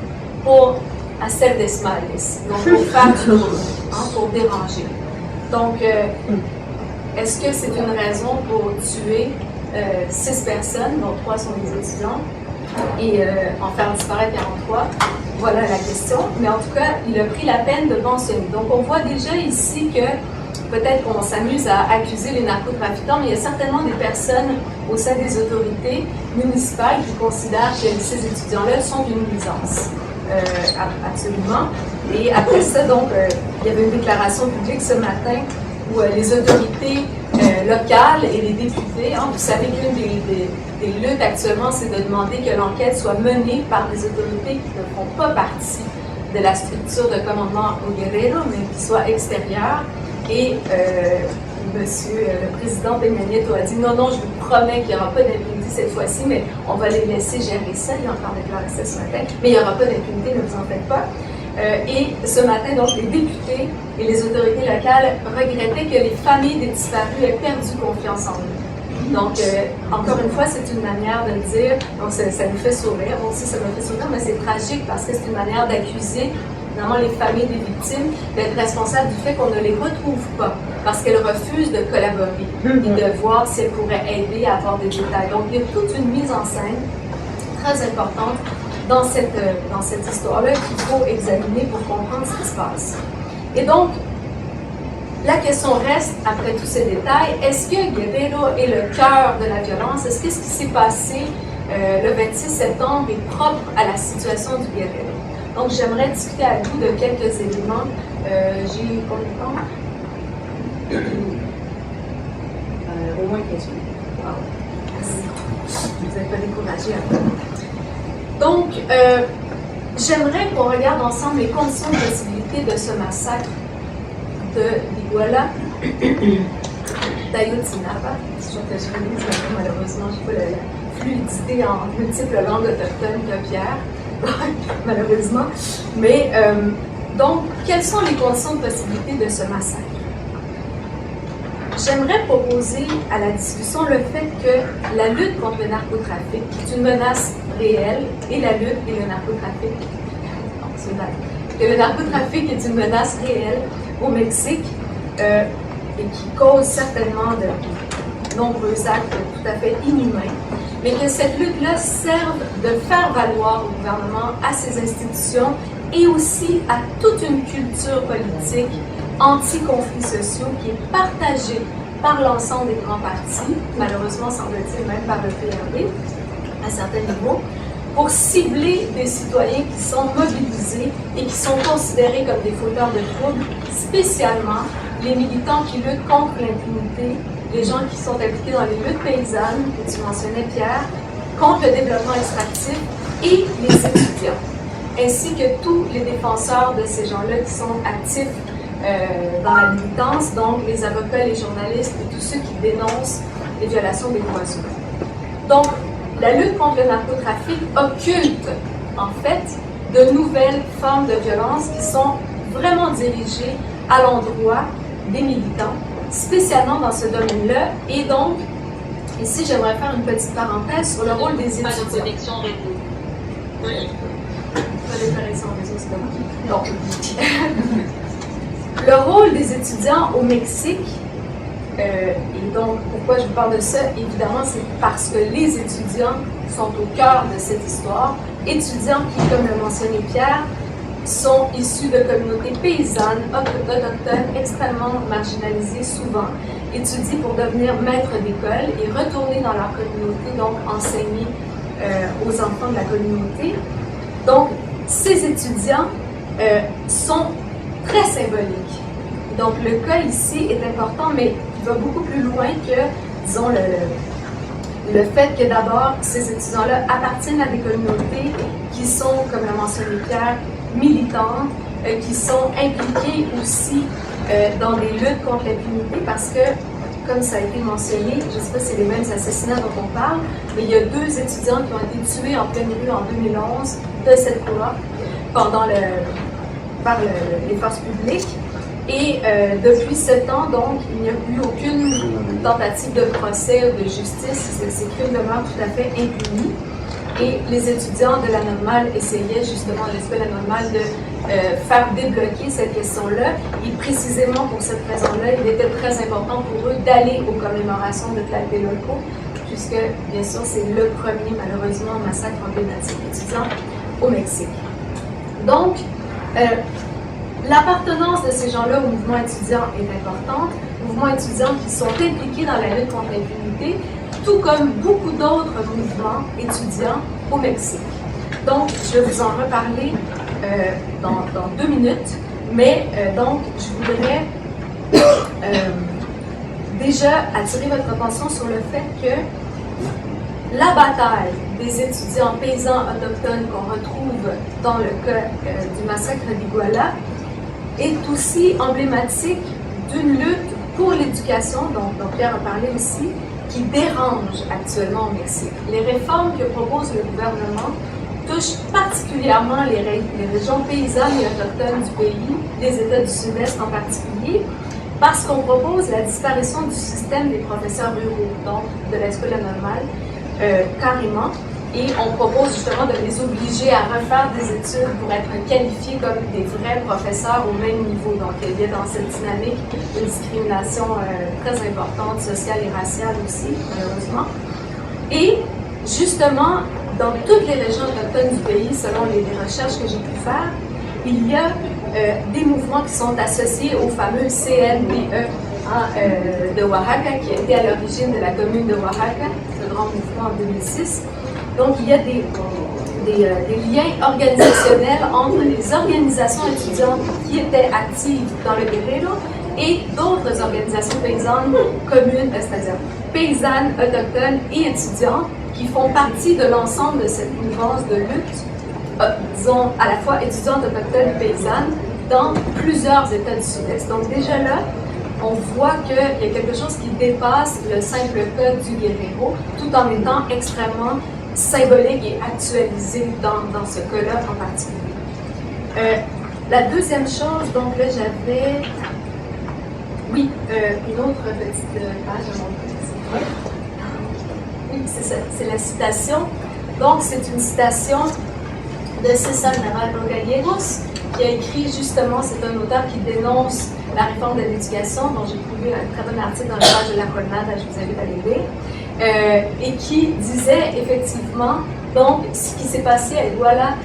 pour hacer desmales, donc pour faire du bruit, pour déranger. Donc, est-ce que c'est une raison pour tuer 6 personnes, dont 3 sont des étudiants, et en faire disparaître 43? Voilà la question. Mais en tout cas, il a pris la peine de mentionner. Donc, on voit déjà ici que peut-être qu'on s'amuse à accuser les narcotrafiquants, mais il y a certainement des personnes au sein des autorités municipales qui considèrent que ces étudiants-là sont une nuisance. Absolument. Et après ça, donc, il y avait une déclaration publique ce matin où les autorités locales et les députés, vous savez qu'une des luttes actuellement, c'est de demander que l'enquête soit menée par des autorités qui ne font pas partie de la structure de commandement au Guerrero, mais qui soient extérieures. Et monsieur le président Peña Nieto a dit non, je vous promets qu'il n'y aura pas d'impunité cette fois-ci, mais on va les laisser gérer ça. Il a encore déclaré ça ce matin, mais il n'y aura pas d'impunité, ne vous en faites pas. Et ce matin, donc, les députés et les autorités locales regrettaient que les familles des disparus aient perdu confiance en eux. Donc, encore une fois, c'est une manière de dire, donc ça nous fait sourire, moi aussi ça me fait sourire, mais c'est tragique parce que c'est une manière d'accuser finalement les familles des victimes d'être responsables du fait qu'on ne les retrouve pas parce qu'elles refusent de collaborer et de voir si elles pourraient aider à avoir des détails. Donc, il y a toute une mise en scène très importante dans cette histoire-là qu'il faut examiner pour comprendre ce qui se passe. Et donc, la question reste, après tous ces détails, est-ce que Guerrero est le cœur de la violence? Est-ce que ce qui s'est passé le 26 septembre est propre à la situation du Guerrero? Donc, j'aimerais discuter avec vous de quelques éléments J'ai combien de temps? Au moins 15 minutes. Wow. Merci. Vous n'êtes pas découragé un peu. Donc, j'aimerais qu'on regarde ensemble les conditions de possibilité de ce massacre de l'Iguala d'Ayotzinapa. Je crois que je le dis, malheureusement, je n'ai pas la fluidité en multiples langues autochtones que Pierre, malheureusement. Mais, donc, quelles sont les conditions de possibilité de ce massacre? J'aimerais proposer à la discussion le fait que la lutte contre le narcotrafic est une menace réelle et la lutte et le narcotrafic, que le narcotrafic est une menace réelle au Mexique et qui cause certainement de nombreux actes tout à fait inhumains, mais que cette lutte-là serve de faire valoir au gouvernement, à ses institutions et aussi à toute une culture politique anti-conflits sociaux qui est partagée par l'ensemble des grands partis, malheureusement semble-t-il même par le PRD à certains niveaux, pour cibler des citoyens qui sont mobilisés et qui sont considérés comme des fauteurs de troubles, spécialement les militants qui luttent contre l'impunité, les gens qui sont impliqués dans les luttes paysannes, que tu mentionnais Pierre, contre le développement extractif et les étudiants, ainsi que tous les défenseurs de ces gens-là qui sont actifs dans la militance, donc les avocats, les journalistes et tous ceux qui dénoncent les violations des droits humains. Donc, la lutte contre le narcotrafic occulte, en fait, de nouvelles formes de violence qui sont vraiment dirigées à l'endroit des militants, spécialement dans ce domaine-là. Et donc, ici, j'aimerais faire une petite parenthèse sur le rôle des étudiants. Pas de connexion réseau. Oui. Pas de connexion réseau, c'est bon. Donc, le rôle des étudiants au Mexique, et donc pourquoi je vous parle de ça, évidemment, c'est parce que les étudiants sont au cœur de cette histoire. Étudiants qui, comme le mentionnait Pierre, sont issus de communautés paysannes, autochtones, extrêmement marginalisées souvent, étudient pour devenir maîtres d'école et retourner dans leur communauté, donc enseigner aux enfants de la communauté. Donc, ces étudiants sont très symbolique. Donc, le cas ici est important, mais il va beaucoup plus loin que, disons, le fait que d'abord, ces étudiants-là appartiennent à des communautés qui sont, comme l'a mentionné Pierre, militantes, qui sont impliquées aussi dans des luttes contre l'impunité, parce que, comme ça a été mentionné, je ne sais pas si c'est les mêmes assassinats dont on parle, mais il y a 2 étudiants qui ont été tués en pleine rue en 2011 de cette cohorte pendant par les forces publiques. Et depuis 7 ans, donc, il n'y a eu aucune tentative de procès ou de justice. Ces crimes demeurent tout à fait impunis. Et les étudiants de la normale essayaient justement, de l'école normale, de faire débloquer cette question-là. Et précisément pour cette raison-là, il était très important pour eux d'aller aux commémorations de Tlatelolco, puisque, bien sûr, c'est le premier, malheureusement, massacre emblématique étudiant au Mexique. Donc, l'appartenance de ces gens-là au mouvement étudiant est importante. Mouvements étudiants qui sont impliqués dans la lutte contre l'impunité, tout comme beaucoup d'autres mouvements étudiants au Mexique. Donc, je vais vous en reparler dans 2 minutes, mais donc, je voudrais déjà attirer votre attention sur le fait que la bataille des étudiants paysans autochtones qu'on retrouve dans le cas du massacre d'Iguala est aussi emblématique d'une lutte pour l'éducation, dont Pierre a parlé aussi, qui dérange actuellement au Mexique. Les réformes que propose le gouvernement touchent particulièrement les régions paysannes et autochtones du pays, les États du Sud-Est en particulier, parce qu'on propose la disparition du système des professeurs ruraux, donc de l'école normale, carrément, et on propose justement de les obliger à refaire des études pour être qualifiés comme des vrais professeurs au même niveau. Donc, il y a dans cette dynamique une discrimination très importante, sociale et raciale aussi, malheureusement. Et justement, dans toutes les régions autochtones du pays, selon les recherches que j'ai pu faire, il y a des mouvements qui sont associés au fameux CNDE de Oaxaca, qui a été à l'origine de la commune de Oaxaca, ce grand mouvement en 2006. Donc, il y a des des liens organisationnels entre les organisations étudiantes qui étaient actives dans le Guerrero et d'autres organisations paysannes communes, c'est-à-dire paysannes, autochtones et étudiantes qui font partie de l'ensemble de cette mouvance de lutte, disons à la fois étudiantes, autochtones et paysannes, dans plusieurs États du Sud-Est. Donc déjà là, on voit qu'il y a quelque chose qui dépasse le simple cas du Guerrero, tout en étant extrêmement symbolique et actualisé dans ce cas-là en particulier. La deuxième chose, donc là j'avais, oui, une autre petite page à montrer. Oui, c'est ça, c'est la citation. Donc c'est une citation de César Navarro Gallegos, qui a écrit justement, c'est un auteur qui dénonce la réforme de l'éducation, dont j'ai trouvé un très bon article dans le page de la Colmada, je vous invite à le lire, et qui disait effectivement, donc, ce qui s'est passé à Iguala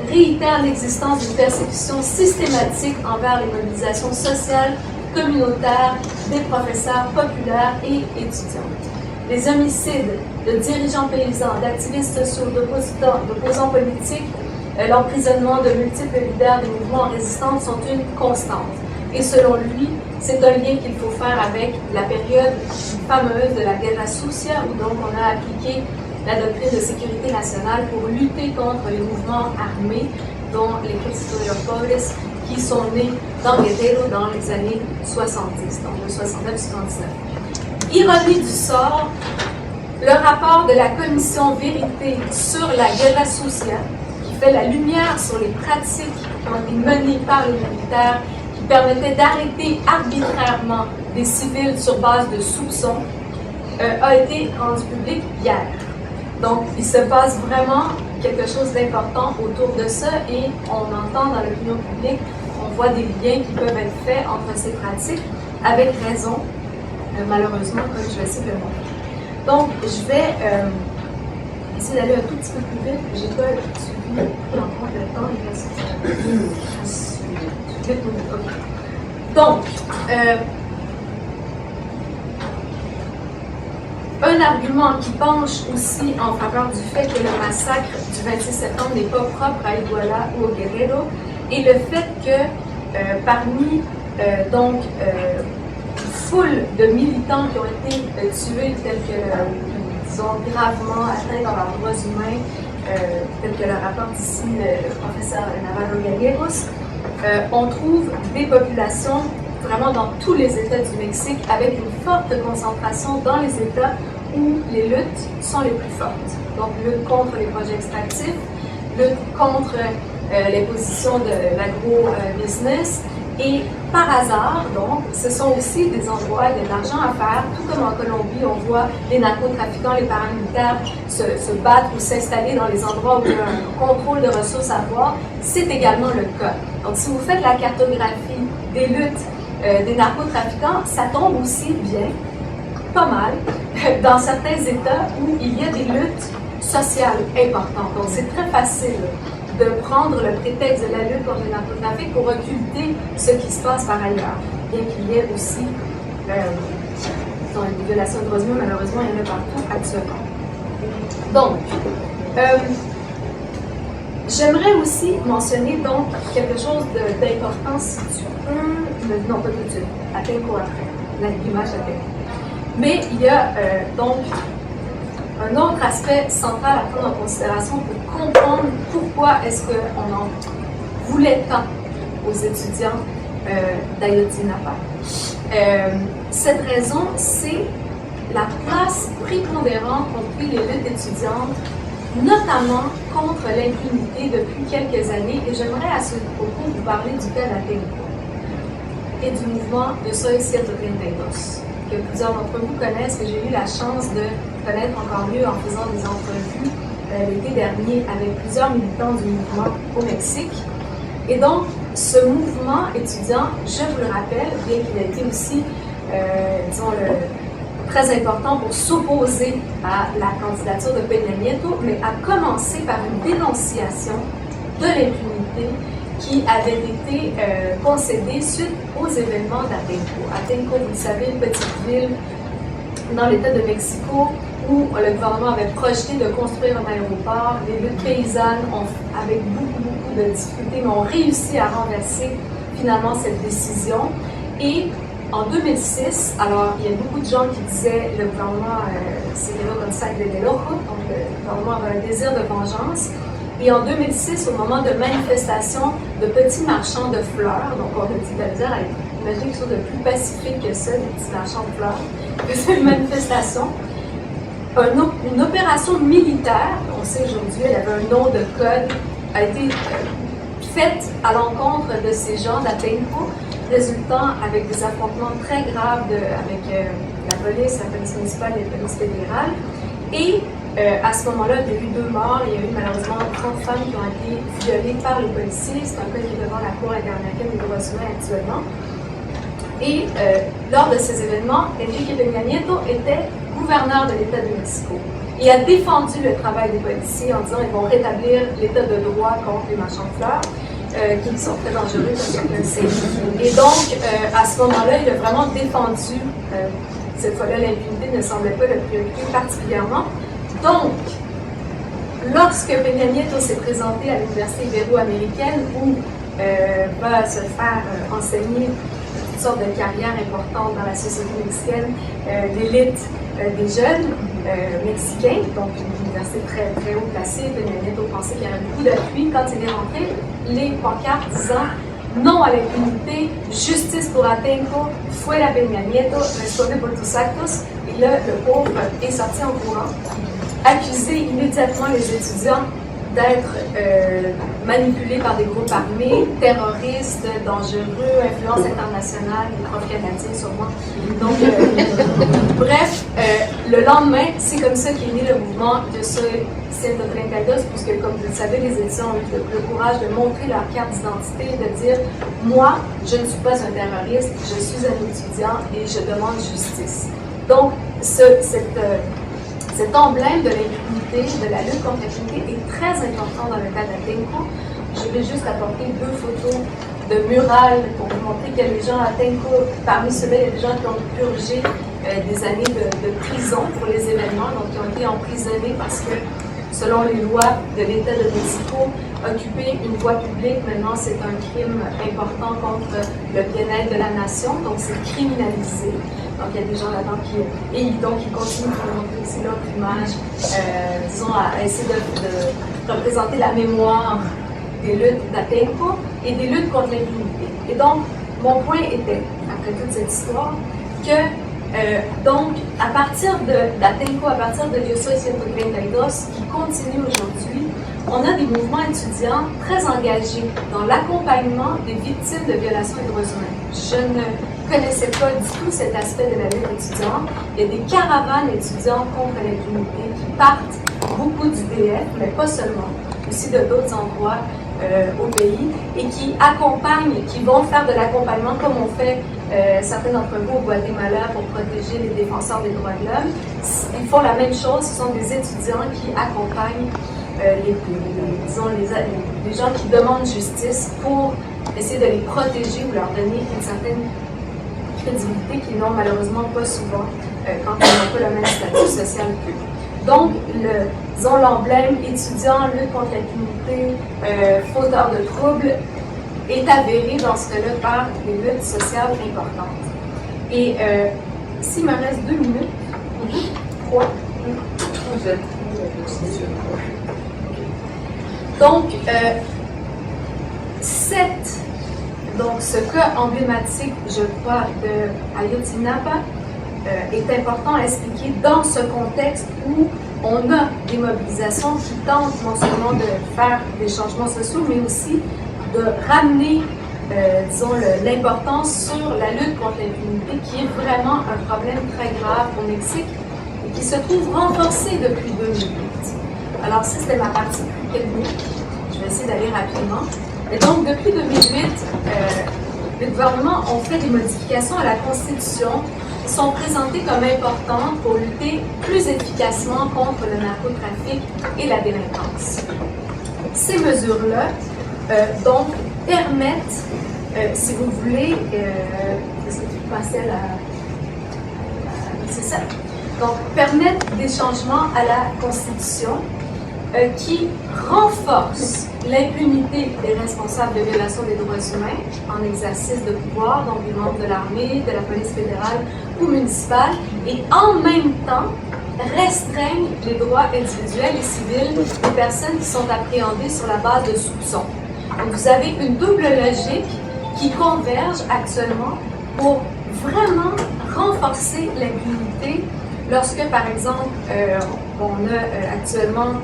réitère l'existence d'une persécution systématique envers les mobilisations sociales, communautaires, des professeurs populaires et étudiantes. Les homicides de dirigeants paysans, d'activistes sociaux, d'opposants politiques, l'emprisonnement de multiples leaders des mouvements en résistance sont une constante. Et selon lui, c'est un lien qu'il faut faire avec la période fameuse de la Guerra Sucia, où donc on a appliqué la doctrine de sécurité nationale pour lutter contre les mouvements armés, dont les Ejército de los Pobres, qui sont nés dans Guerrero dans les années 70, donc de 69-79. Ironie du sort, le rapport de la commission Vérité sur la Guerra Sucia, fait la lumière sur les pratiques qui ont été menées par les militaires, qui permettaient d'arrêter arbitrairement des civils sur base de soupçons, a été rendu public hier. Donc, il se passe vraiment quelque chose d'important autour de ça et on entend dans l'opinion publique, on voit des liens qui peuvent être faits entre ces pratiques, avec raison, malheureusement, comme je vais essayer de le montrer. Donc, je vais essayer d'aller un tout petit peu plus vite. J'ai pas suivi en compte le temps. Il reste Donc, un argument qui penche aussi en faveur du fait que le massacre du 26 septembre n'est pas propre à Iguala ou au Guerrero est le fait que parmi foule de militants qui ont été tués tels que disons, gravement atteints dans leurs droits humains, tel que le rapporte ici le professeur Navarro Gallegos, on trouve des populations vraiment dans tous les États du Mexique avec une forte concentration dans les États où les luttes sont les plus fortes. Donc, lutte contre les projets extractifs, lutte contre les positions de l'agro-business, et par hasard, donc, ce sont aussi des endroits où il y a de l'argent à faire, tout comme en Colombie, on voit les narcotrafiquants, les paramilitaires se battre ou s'installer dans les endroits où il y a un contrôle de ressources à avoir, c'est également le cas. Donc, si vous faites la cartographie des luttes des narcotrafiquants, ça tombe aussi bien, pas mal, dans certains États où il y a des luttes sociales importantes. Donc, c'est très facile de prendre le prétexte de la lutte contre le narcotrafic pour occulter ce qui se passe par ailleurs, bien qu'il y ait aussi une violation de droits humains, malheureusement, il y en a partout actuellement. Donc, j'aimerais aussi mentionner donc quelque chose d'important, si tu peux, non pas tout de suite, Atenco après, l'image Atenco. Mais il y a donc un autre aspect central à prendre en considération pour comprendre pourquoi est-ce qu'on en voulait tant aux étudiants d'Ayotzinapa. Cette raison, c'est la place prépondérante qu'ont pris les luttes étudiantes, notamment contre l'impunité depuis quelques années. Et j'aimerais à ce propos vous parler du cas d'Atenco et du mouvement de Soy 132, que plusieurs d'entre vous connaissent, que j'ai eu la chance de connaître encore mieux en faisant des entrevues l'été dernier avec plusieurs militants du mouvement au Mexique. Et donc, ce mouvement étudiant, je vous le rappelle, bien qu'il ait été aussi, disons, très important pour s'opposer à la candidature de Peña Nieto, mais a commencé par une dénonciation de l'impunité qui avait été concédée suite aux événements d'Atenco. Atenco, vous le savez, une petite ville dans l'État de Mexico, où le gouvernement avait projeté de construire un aéroport. Les luttes paysannes, avec beaucoup de difficultés, mais ont réussi à renverser finalement cette décision. Et en 2006, alors il y a beaucoup de gens qui disaient le gouvernement c'est comme ça de l'ojo, donc le gouvernement avait un désir de vengeance. Et en 2006, au moment de manifestations de petits marchands de fleurs, donc on a dit de dire, imaginez quelque chose de plus pacifique que ça, des petits marchands de fleurs, de cette manifestation, une opération militaire, on sait aujourd'hui, elle avait un nom de code, a été faite à l'encontre de ces gens d'Atenco, résultant avec des affrontements très graves avec la police municipale et la police fédérale. Et à ce moment-là, il y a eu 2 morts, il y a eu malheureusement 30 femmes qui ont été violées par les policiers. C'est un cas qui est devant la Cour interaméricaine des droits humains actuellement. Et lors de ces événements, Enrique Peña Nieto était gouverneur de l'État de Mexico. Il a défendu le travail des policiers en disant qu'ils vont rétablir l'état de droit contre les marchands de fleurs, qui sont très dangereux, comme chacun le sait. Et donc, à ce moment-là, il a vraiment défendu, cette fois-là, l'impunité ne semblait pas le préoccuper particulièrement. Donc, lorsque Peña Nieto s'est présenté à l'Université ibéro-américaine, où va se faire enseigner toutes sortes de carrières importantes dans la société mexicaine, l'élite des jeunes mexicains, donc une université très, très haut placée. Peña Nieto pensait qu'il y avait beaucoup d'appui. Quand il est rentré, les pancartes disant non à l'impunité, justice pour Atenco, fuera Peña Nieto, responde por tus actos. Et là, le pauvre est sorti en courant, accusé immédiatement les étudiants d'être manipulés par des groupes armés, terroristes, dangereux, influence internationale, les profs canadiens sûrement. Donc, bref, le lendemain, c'est comme ça qu'est né le mouvement de ce 132, puisque, comme vous le savez, les étudiants ont eu le courage de montrer leur carte d'identité et de dire « Moi, je ne suis pas un terroriste, je suis un étudiant et je demande justice. » Donc, cet emblème de l'impunité, de la lutte contre l'impunité est très important dans le cas d'Atenco. Je vais juste apporter 2 photos de murales pour vous montrer qu'il y a des gens à Atenco. Parmi ceux-là, il y a des gens qui ont purgé des années de prison pour les événements, donc qui ont été emprisonnés parce que, selon les lois de l'État de Mexico, occuper une voie publique, maintenant, c'est un crime important contre le bien-être de la nation, donc c'est criminalisé. Donc, il y a des gens là-dedans qui continuent de montrer aussi leur image, disons, à essayer de représenter la mémoire des luttes d'Atenco et des luttes contre l'impunité. Et donc, mon point était, après toute cette histoire, que, donc, à partir d'Atenco, à partir de Yo Soy 132, qui continue aujourd'hui, on a des mouvements étudiants très engagés dans l'accompagnement des victimes de violations des droits humains. Je ne connaissais pas du tout cet aspect de la lutte étudiante. Il y a des caravanes étudiantes contre l'impunité qui partent beaucoup du DF, mais pas seulement, aussi de d'autres endroits au pays, et qui accompagnent, qui vont faire de l'accompagnement comme on fait certains d'entre vous au Guatemala pour protéger les défenseurs des droits de l'homme. Ils font la même chose, ce sont des étudiants qui accompagnent les gens qui demandent justice pour essayer de les protéger ou leur donner une certaine crédibilité qu'ils n'ont malheureusement pas souvent quand ils n'ont pas le même statut social qu'eux. Donc, l'emblème étudiant, lutte contre l'impunité, fauteur de troubles, est avéré dans ce cas-là par des luttes sociales importantes. Et s'il me reste 2 minutes, 3. Donc, ce cas emblématique, je crois, de Ayotzinapa est important à expliquer dans ce contexte où on a des mobilisations qui tentent non seulement de faire des changements sociaux, mais aussi de ramener, l'importance sur la lutte contre l'impunité, qui est vraiment un problème très grave au Mexique et qui se trouve renforcé depuis 2008. Alors, ça, c'était ma partie plus technique. Je vais essayer d'aller rapidement. Et donc, depuis 2008, le gouvernement a fait des modifications à la Constitution qui sont présentées comme importantes pour lutter plus efficacement contre le narcotrafic et la délinquance. Ces mesures-là, donc, permettent, si vous voulez, est-ce que tu peux passer à la... C'est ça. Donc, permettre des changements à la Constitution qui renforcent l'impunité des responsables de violation des droits humains en exercice de pouvoir, donc des membres de l'armée, de la police fédérale ou municipale, et en même temps restreignent les droits individuels et civils des personnes qui sont appréhendées sur la base de soupçons. Donc, vous avez une double logique qui converge actuellement pour vraiment renforcer l'impunité lorsque, par exemple, on a actuellement,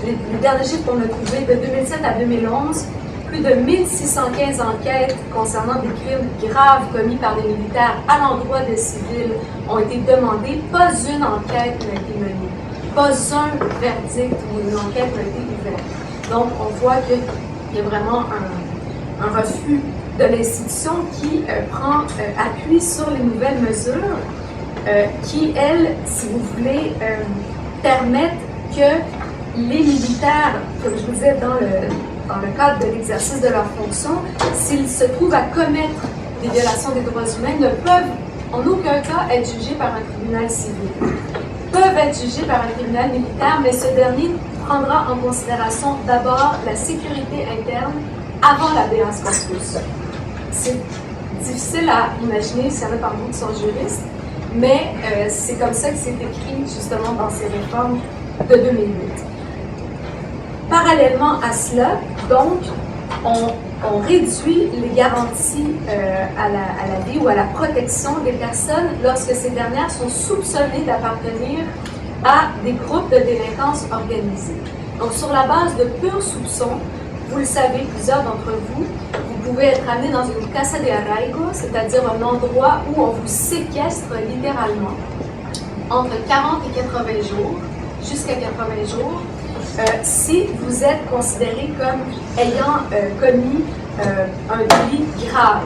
les derniers chiffres qu'on a trouvés, de 2007 à 2011, plus de 1615 enquêtes concernant des crimes graves commis par des militaires à l'endroit des civils ont été demandées. Pas une enquête n'a été menée. Pas un verdict ou une enquête n'a été ouverte. Donc, on voit qu'il y a vraiment un refus de l'institution qui prend appui sur les nouvelles mesures qui, elles, si vous voulez, permettent que les militaires, comme je vous disais, dans le cadre de l'exercice de leurs fonctions, s'ils se trouvent à commettre des violations des droits humains, ne peuvent en aucun cas être jugés par un tribunal civil. Peuvent être jugés par un tribunal militaire, mais ce dernier prendra en considération d'abord la sécurité interne avant l'habeas corpus. C'est difficile à imaginer s'il y en a parmi vous qui sont juristes, mais c'est comme ça que c'est écrit justement dans ces réformes de 2008. Parallèlement à cela, donc, on réduit les garanties à la vie ou à la protection des personnes lorsque ces dernières sont soupçonnées d'appartenir à des groupes de délinquance organisée. Donc, sur la base de purs soupçons, vous le savez, plusieurs d'entre vous, vous pouvez être amené dans une casa de arraigo, c'est-à-dire un endroit où on vous séquestre littéralement entre 40 et 80 jours, jusqu'à 80 jours, si vous êtes considéré comme ayant commis un délit grave,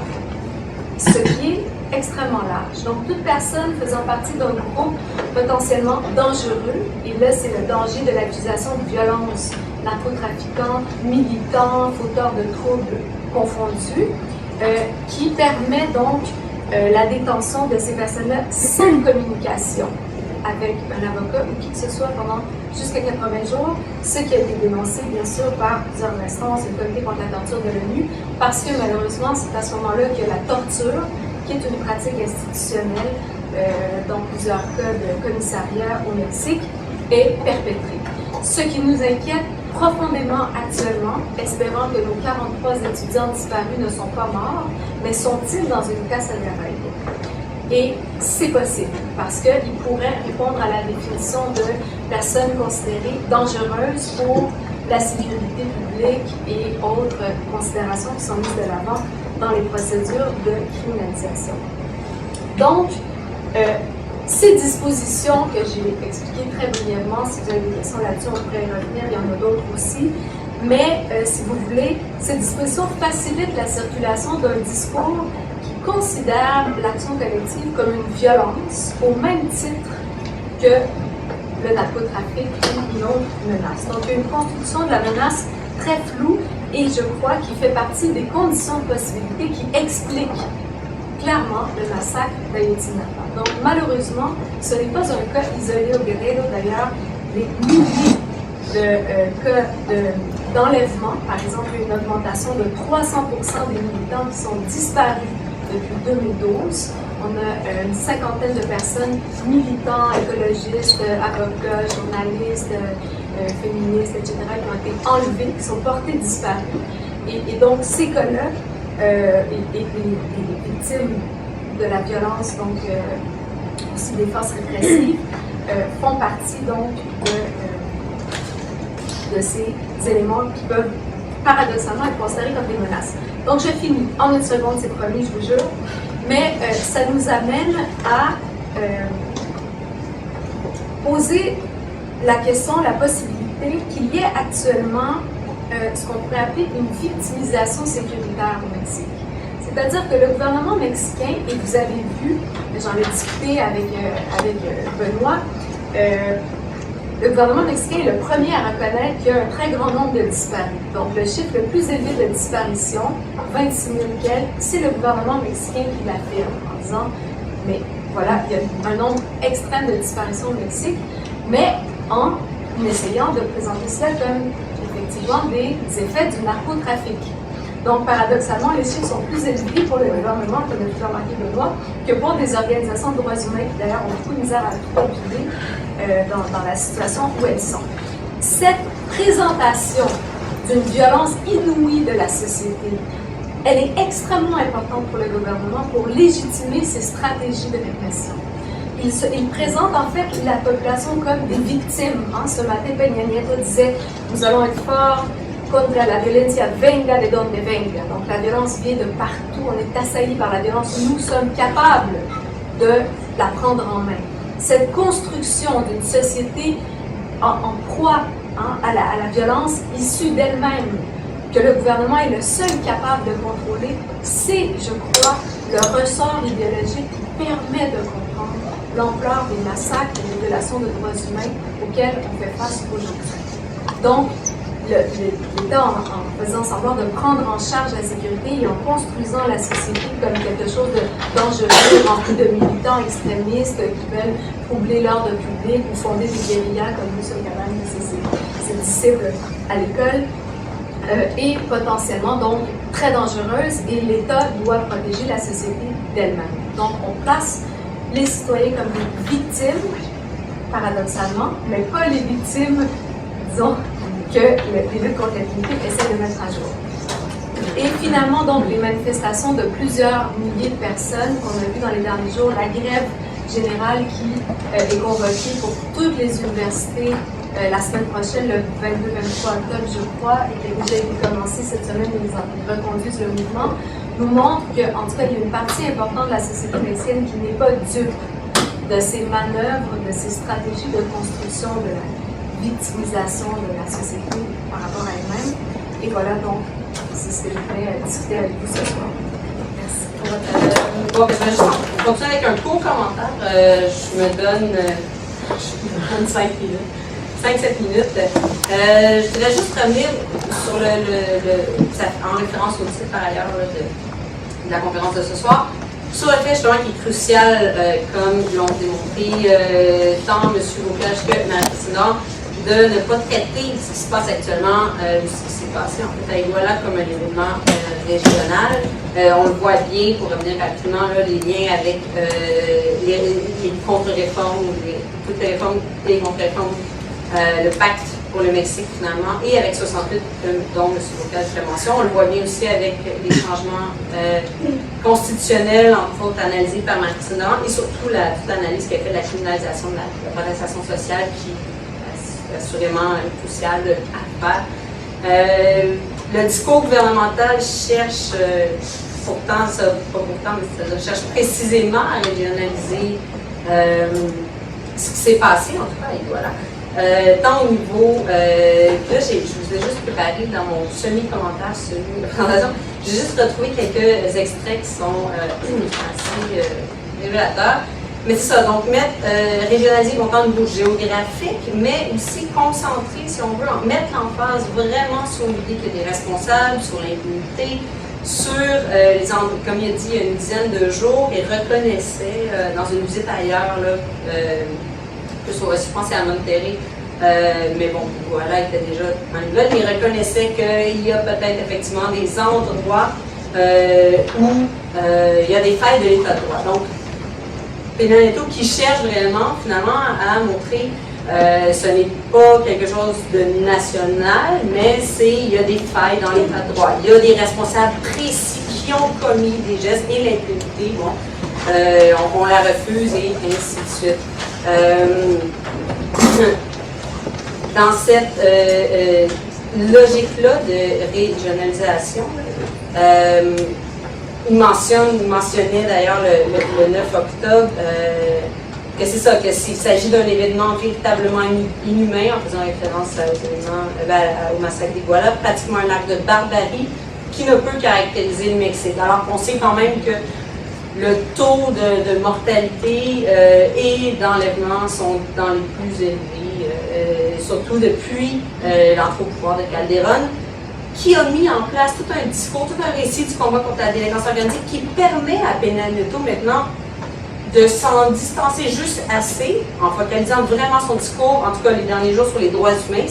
ce qui est extrêmement large. Donc, toute personne faisant partie d'un groupe potentiellement dangereux, et là, c'est le danger de l'accusation de violence, narcotrafiquants, militants, fauteurs de troubles confondus, qui permet donc la détention de ces personnes-là sans communication avec un avocat ou qui que ce soit pendant jusqu'à 80 jours, ce qui a été dénoncé bien sûr par plusieurs instances, le comité contre la torture de l'ONU, parce que malheureusement c'est à ce moment-là que la torture, qui est une pratique institutionnelle dans plusieurs cas de commissariat au Mexique, est perpétrée. Ce qui nous inquiète profondément actuellement, espérant que nos 43 étudiants disparus ne sont pas morts, mais sont-ils dans une casa de arraigo? Et c'est possible, parce qu'ils pourraient répondre à la définition de personnes considérées dangereuses pour la sécurité publique et autres considérations qui sont mises de l'avant dans les procédures de criminalisation. Donc, ces dispositions que j'ai expliquées très brièvement, si vous avez des questions là-dessus, on pourrait y revenir, il y en a d'autres aussi, mais si vous voulez, ces dispositions facilitent la circulation d'un discours qui considère l'action collective comme une violence au même titre que le narcotrafic ou une autre menace. Donc, il y a une construction de la menace très floue et je crois qu'il fait partie des conditions de possibilité qui expliquent clairement le massacre d'Ayotzinapa. Donc, malheureusement, ce n'est pas un cas isolé au Guerrero. D'ailleurs, les milliers de cas d'enlèvement, par exemple, une augmentation de 300% des militants qui sont disparus depuis 2012. On a une cinquantaine de personnes, militants, écologistes, avocats, journalistes, féministes, etc., qui ont été enlevés, qui sont portés disparus. Et donc, ces cas-là, et les victimes de la violence, donc aussi des forces répressives, font partie donc de ces éléments qui peuvent paradoxalement être considérés comme des menaces. Donc je finis en une seconde, c'est promis, je vous jure, mais ça nous amène à poser la question, la possibilité qu'il y ait actuellement ce qu'on pourrait appeler une victimisation sécuritaire au Mexique. C'est-à-dire que le gouvernement mexicain, et vous avez vu, j'en ai discuté avec Benoît, le gouvernement mexicain est le premier à reconnaître qu'il y a un très grand nombre de disparus. Donc le chiffre le plus élevé de disparitions, 26 000 quelques, c'est le gouvernement mexicain qui l'affirme en disant « mais voilà, il y a un nombre extrême de disparitions au Mexique, mais en essayant de présenter cela comme effectivement des effets du narcotrafic. Donc, paradoxalement, les chiffres sont plus élevés pour le gouvernement, comme le fait remarquer Benoît, que pour des organisations de droits humains qui, d'ailleurs, ont beaucoup de misère à tout calculer dans la situation où elles sont. Cette présentation d'une violence inouïe de la société, elle est extrêmement importante pour le gouvernement pour légitimer ses stratégies de répression. Il présente en fait la population comme des victimes. Ce matin, Peña Nieto disait « Nous allons être forts contre la violencia venga de donde venga ». Donc la violence vient de partout, on est assailli par la violence, nous sommes capables de la prendre en main. Cette construction d'une société en proie à la violence issue d'elle-même, que le gouvernement est le seul capable de contrôler, c'est, je crois, le ressort idéologique qui permet de comprendre l'ampleur des massacres et des violations de droits humains auxquels on fait face aujourd'hui. Donc, l'État, en faisant semblant de prendre en charge la sécurité et en construisant la société comme quelque chose de dangereux, rempli de militants extrémistes qui veulent troubler l'ordre public ou fonder des guérillas comme M. Caban et ses disciples à l'école, est potentiellement donc très dangereuse et l'État doit protéger la société d'elle-même. Donc, on place les citoyens comme des victimes, paradoxalement, mais pas les victimes, disons, que les luttes contre l'impunité essaient de mettre à jour. Et finalement, donc, les manifestations de plusieurs milliers de personnes qu'on a vues dans les derniers jours, la grève générale qui est convoquée pour toutes les universités la semaine prochaine, le 22-23 octobre, je crois, et qui a déjà été commencée cette semaine, ils reconduisent le mouvement, nous montre qu'en tout cas, il y a une partie importante de la société mexicaine qui n'est pas dupe de ces manœuvres, de ces stratégies de construction de la victimisation de la société par rapport à elle-même. Et voilà, donc, c'est ce que je voulais discuter avec vous ce soir. Merci. Bon, ben, je vais juste continuer avec un court commentaire. Je me donne 5 minutes. 5-7 minutes. Je voudrais juste revenir sur en référence au titre par ailleurs de la conférence de ce soir, sur le fait justement qui est crucial, comme l'ont démontré tant M. Bocage que Marie-Christine, de ne pas traiter ce qui se passe actuellement ou ce qui s'est passé en fait à Iguala comme un événement régional. On le voit bien, pour revenir rapidement, là, les liens avec les contre-réformes, toutes les réformes et les contre-réformes, le pacte pour le Mexique finalement, et avec 68, dont M. Bocage fait mention. On le voit bien aussi avec les changements constitutionnels, entre autres analysés par Martine, et surtout toute l'analyse qui a fait de la criminalisation de la protestation sociale qui assurément crucial à faire. Le discours gouvernemental cherche cherche précisément à régionaliser ce qui s'est passé, en tout cas, et voilà. Tant au niveau, là, je vous ai juste préparé dans mon semi-commentaire sur la présentation, j'ai juste retrouvé quelques extraits qui sont assez révélateurs. Mais c'est ça, donc régionaliser longtemps au niveau géographique, mais aussi concentrer, si on veut, mettre l'emphase vraiment sur l'idée qu'il y a des responsables, sur l'impunité, sur comme il a dit, il y a une dizaine de jours, et reconnaissait dans une visite ailleurs, là, je pense à Monterrey, mais bon, voilà, il était déjà en Nouvelle, mais il reconnaissait qu'il y a peut-être effectivement des endroits où il y a des failles de l'état de droit. Donc, Peña Nieto qui cherche réellement, finalement, à montrer ce n'est pas quelque chose de national, mais il y a des failles dans l'état de droit. Il y a des responsables précis qui ont commis des gestes et l'impunité, bon, on la refuse et ainsi de suite. Dans cette logique-là de régionalisation, il mentionnait d'ailleurs le 9 octobre que c'est ça, qu'il s'agit d'un événement véritablement inhumain, en faisant référence au massacre d'Iguala, pratiquement un acte de barbarie qui ne peut caractériser le Mexique. Alors qu'on sait quand même que le taux de mortalité et d'enlèvement sont dans les plus élevés, surtout depuis l'entrée au pouvoir de Calderón, qui a mis en place tout un discours, tout un récit du combat contre la délinquance organisée qui permet à Peña Nieto maintenant de s'en distancer juste assez, en focalisant vraiment son discours, en tout cas les derniers jours sur les droits humains,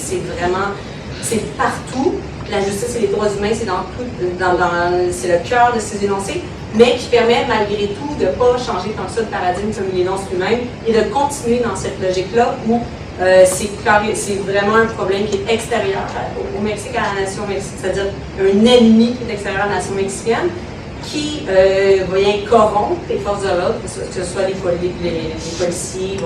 c'est partout. La justice et les droits humains, c'est dans tout, c'est le cœur de ses énoncés, mais qui permet malgré tout de ne pas changer tant que ça de paradigme comme il énonce lui-même et de continuer dans cette logique-là où c'est vraiment un problème qui est extérieur au Mexique, à la nation mexicaine, c'est-à-dire un ennemi qui est extérieur à la nation mexicaine, qui vient corrompre les forces de l'ordre, que ce soit les policiers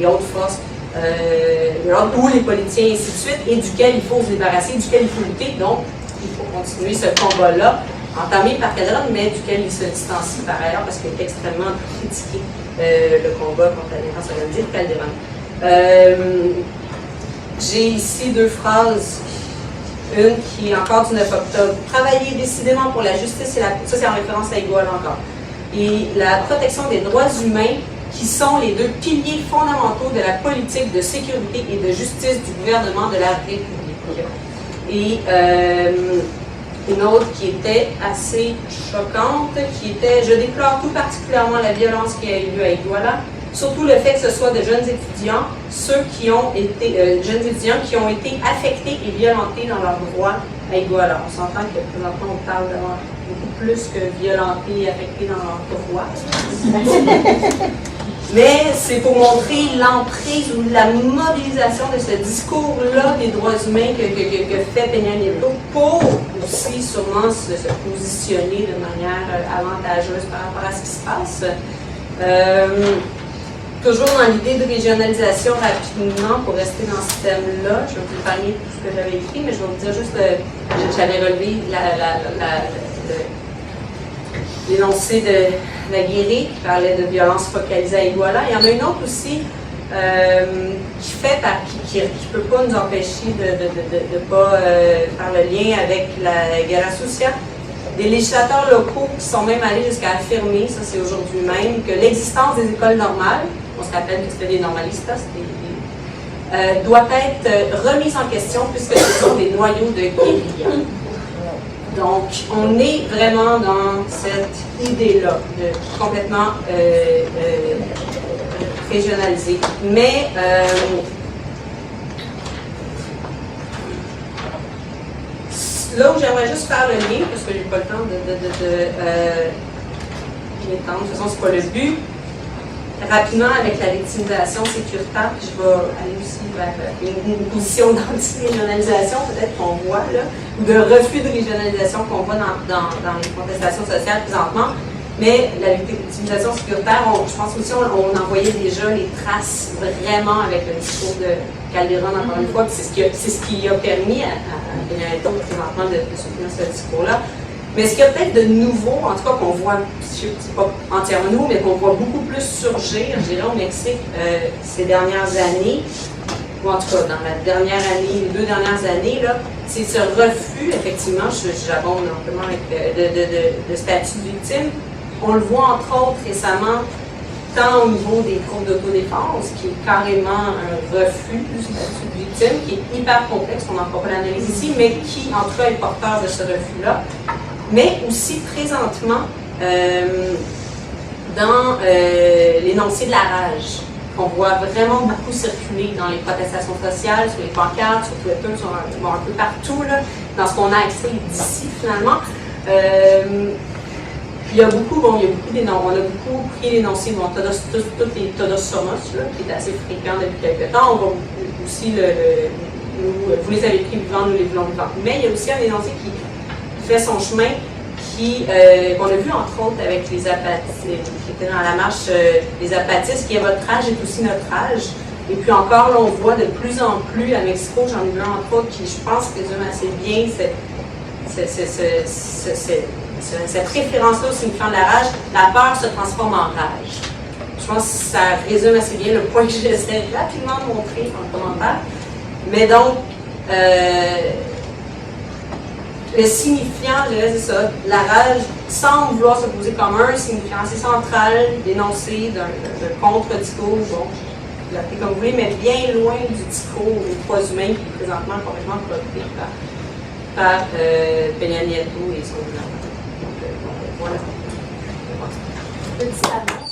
et autres forces de l'ordre, ou les politiciens, et ainsi de suite, et duquel il faut se débarrasser, duquel il faut lutter. Donc, il faut continuer ce combat-là, entamé par Calderon, mais duquel il se distancie par ailleurs, parce qu'il est extrêmement critiqué le combat contre la défense organisée de Calderon. J'ai ici deux phrases. Une qui est encore du 9 octobre. Travailler décidément pour la justice et ça c'est en référence à Iguala encore. Et la protection des droits humains qui sont les deux piliers fondamentaux de la politique de sécurité et de justice du gouvernement de la République. Et une autre qui était assez choquante, qui était « Je déplore tout particulièrement la violence qui a eu lieu à Iguala, surtout le fait que ce soit de jeunes étudiants, jeunes étudiants qui ont été affectés et violentés dans leurs droits à Iguala. On s'entend que présentement on parle d'avoir beaucoup plus que violentés et affectés dans leurs droits. Mais c'est pour montrer l'emprise ou la mobilisation de ce discours-là des droits humains que fait Peña Nieto pour aussi sûrement se positionner de manière avantageuse par rapport à ce qui se passe. Toujours dans l'idée de régionalisation rapidement, pour rester dans ce thème-là, je vais vous parler de tout ce que j'avais écrit, mais je vais vous dire juste, j'avais relevé l'énoncé de Laguirre qui parlait de violence focalisée à Iguala. Il y en a une autre aussi qui ne peut pas nous empêcher de ne pas faire le lien avec la guerra sucia. Des législateurs locaux qui sont même allés jusqu'à affirmer, ça c'est aujourd'hui même, que l'existence des écoles normales, on se rappelle que c'était des normalistas, doit être remise en question puisque ce sont des noyaux de guérilla. Donc, on est vraiment dans cette idée-là de complètement régionaliser. Mais là où j'aimerais juste faire le lien, parce que j'ai pas le temps m'étendre, de toute façon, c'est pas le but. Rapidement, avec la victimisation sécuritaire, puis je vais aller aussi vers une position d'anti-régionalisation, peut-être qu'on voit, là, ou de refus de régionalisation qu'on voit dans les contestations sociales présentement. Mais la victimisation sécuritaire, je pense aussi on en voyait déjà les traces vraiment avec le discours de Calderon, encore une fois, c'est ce qui a permis à Peña Nieto présentement de soutenir ce discours-là. Mais ce qu'il y a peut-être de nouveau, en tout cas qu'on voit, c'est pas entièrement nouveau, mais qu'on voit beaucoup plus surgir, je dirais, au Mexique ces dernières années, ou en tout cas dans la dernière année, les 2 dernières années, là, c'est ce refus, effectivement, j'abonde amplement avec de statut de victime. On le voit entre autres récemment, tant au niveau des groupes d'autodéfense, qui est carrément un refus du statut de victime, qui est hyper complexe, on n'en fera pas l'analyse ici, mais qui en tout cas est porteur de ce refus-là. Mais aussi présentement dans l'énoncé de la rage, qu'on voit vraiment beaucoup circuler dans les protestations sociales, sur les pancartes, sur Twitter, un peu partout, là, dans ce qu'on a accès d'ici finalement. Il y a beaucoup, on a beaucoup pris l'énoncé, tous les Todos Somos, là, qui est assez fréquent depuis quelques temps. On va aussi vous les avez pris vivants, nous les voulons vivants. Mais il y a aussi un énoncé qui fait son chemin, qu'on a vu entre autres avec les apatistes, qui étaient dans la marche des apatistes, qui est votre âge est aussi notre âge. Et puis encore, là, on voit de plus en plus à Mexico, j'en ai vu un entre autres qui, je pense, résume assez bien cette référence-là au signifiant de la rage. La peur se transforme en rage. Je pense que ça résume assez bien le point que j'essaie rapidement de montrer dans le commentaire. Mais donc, le signifiant, je dirais, c'est ça, la rage semble vouloir se poser comme un signifiant assez central, dénoncé d'un contre-discours, bon, vous l'appelez comme vous voulez, mais bien loin du discours des droits humains qui est présentement complètement coopté par Peña Nieto et son gouvernement. Donc, voilà. Petit avant.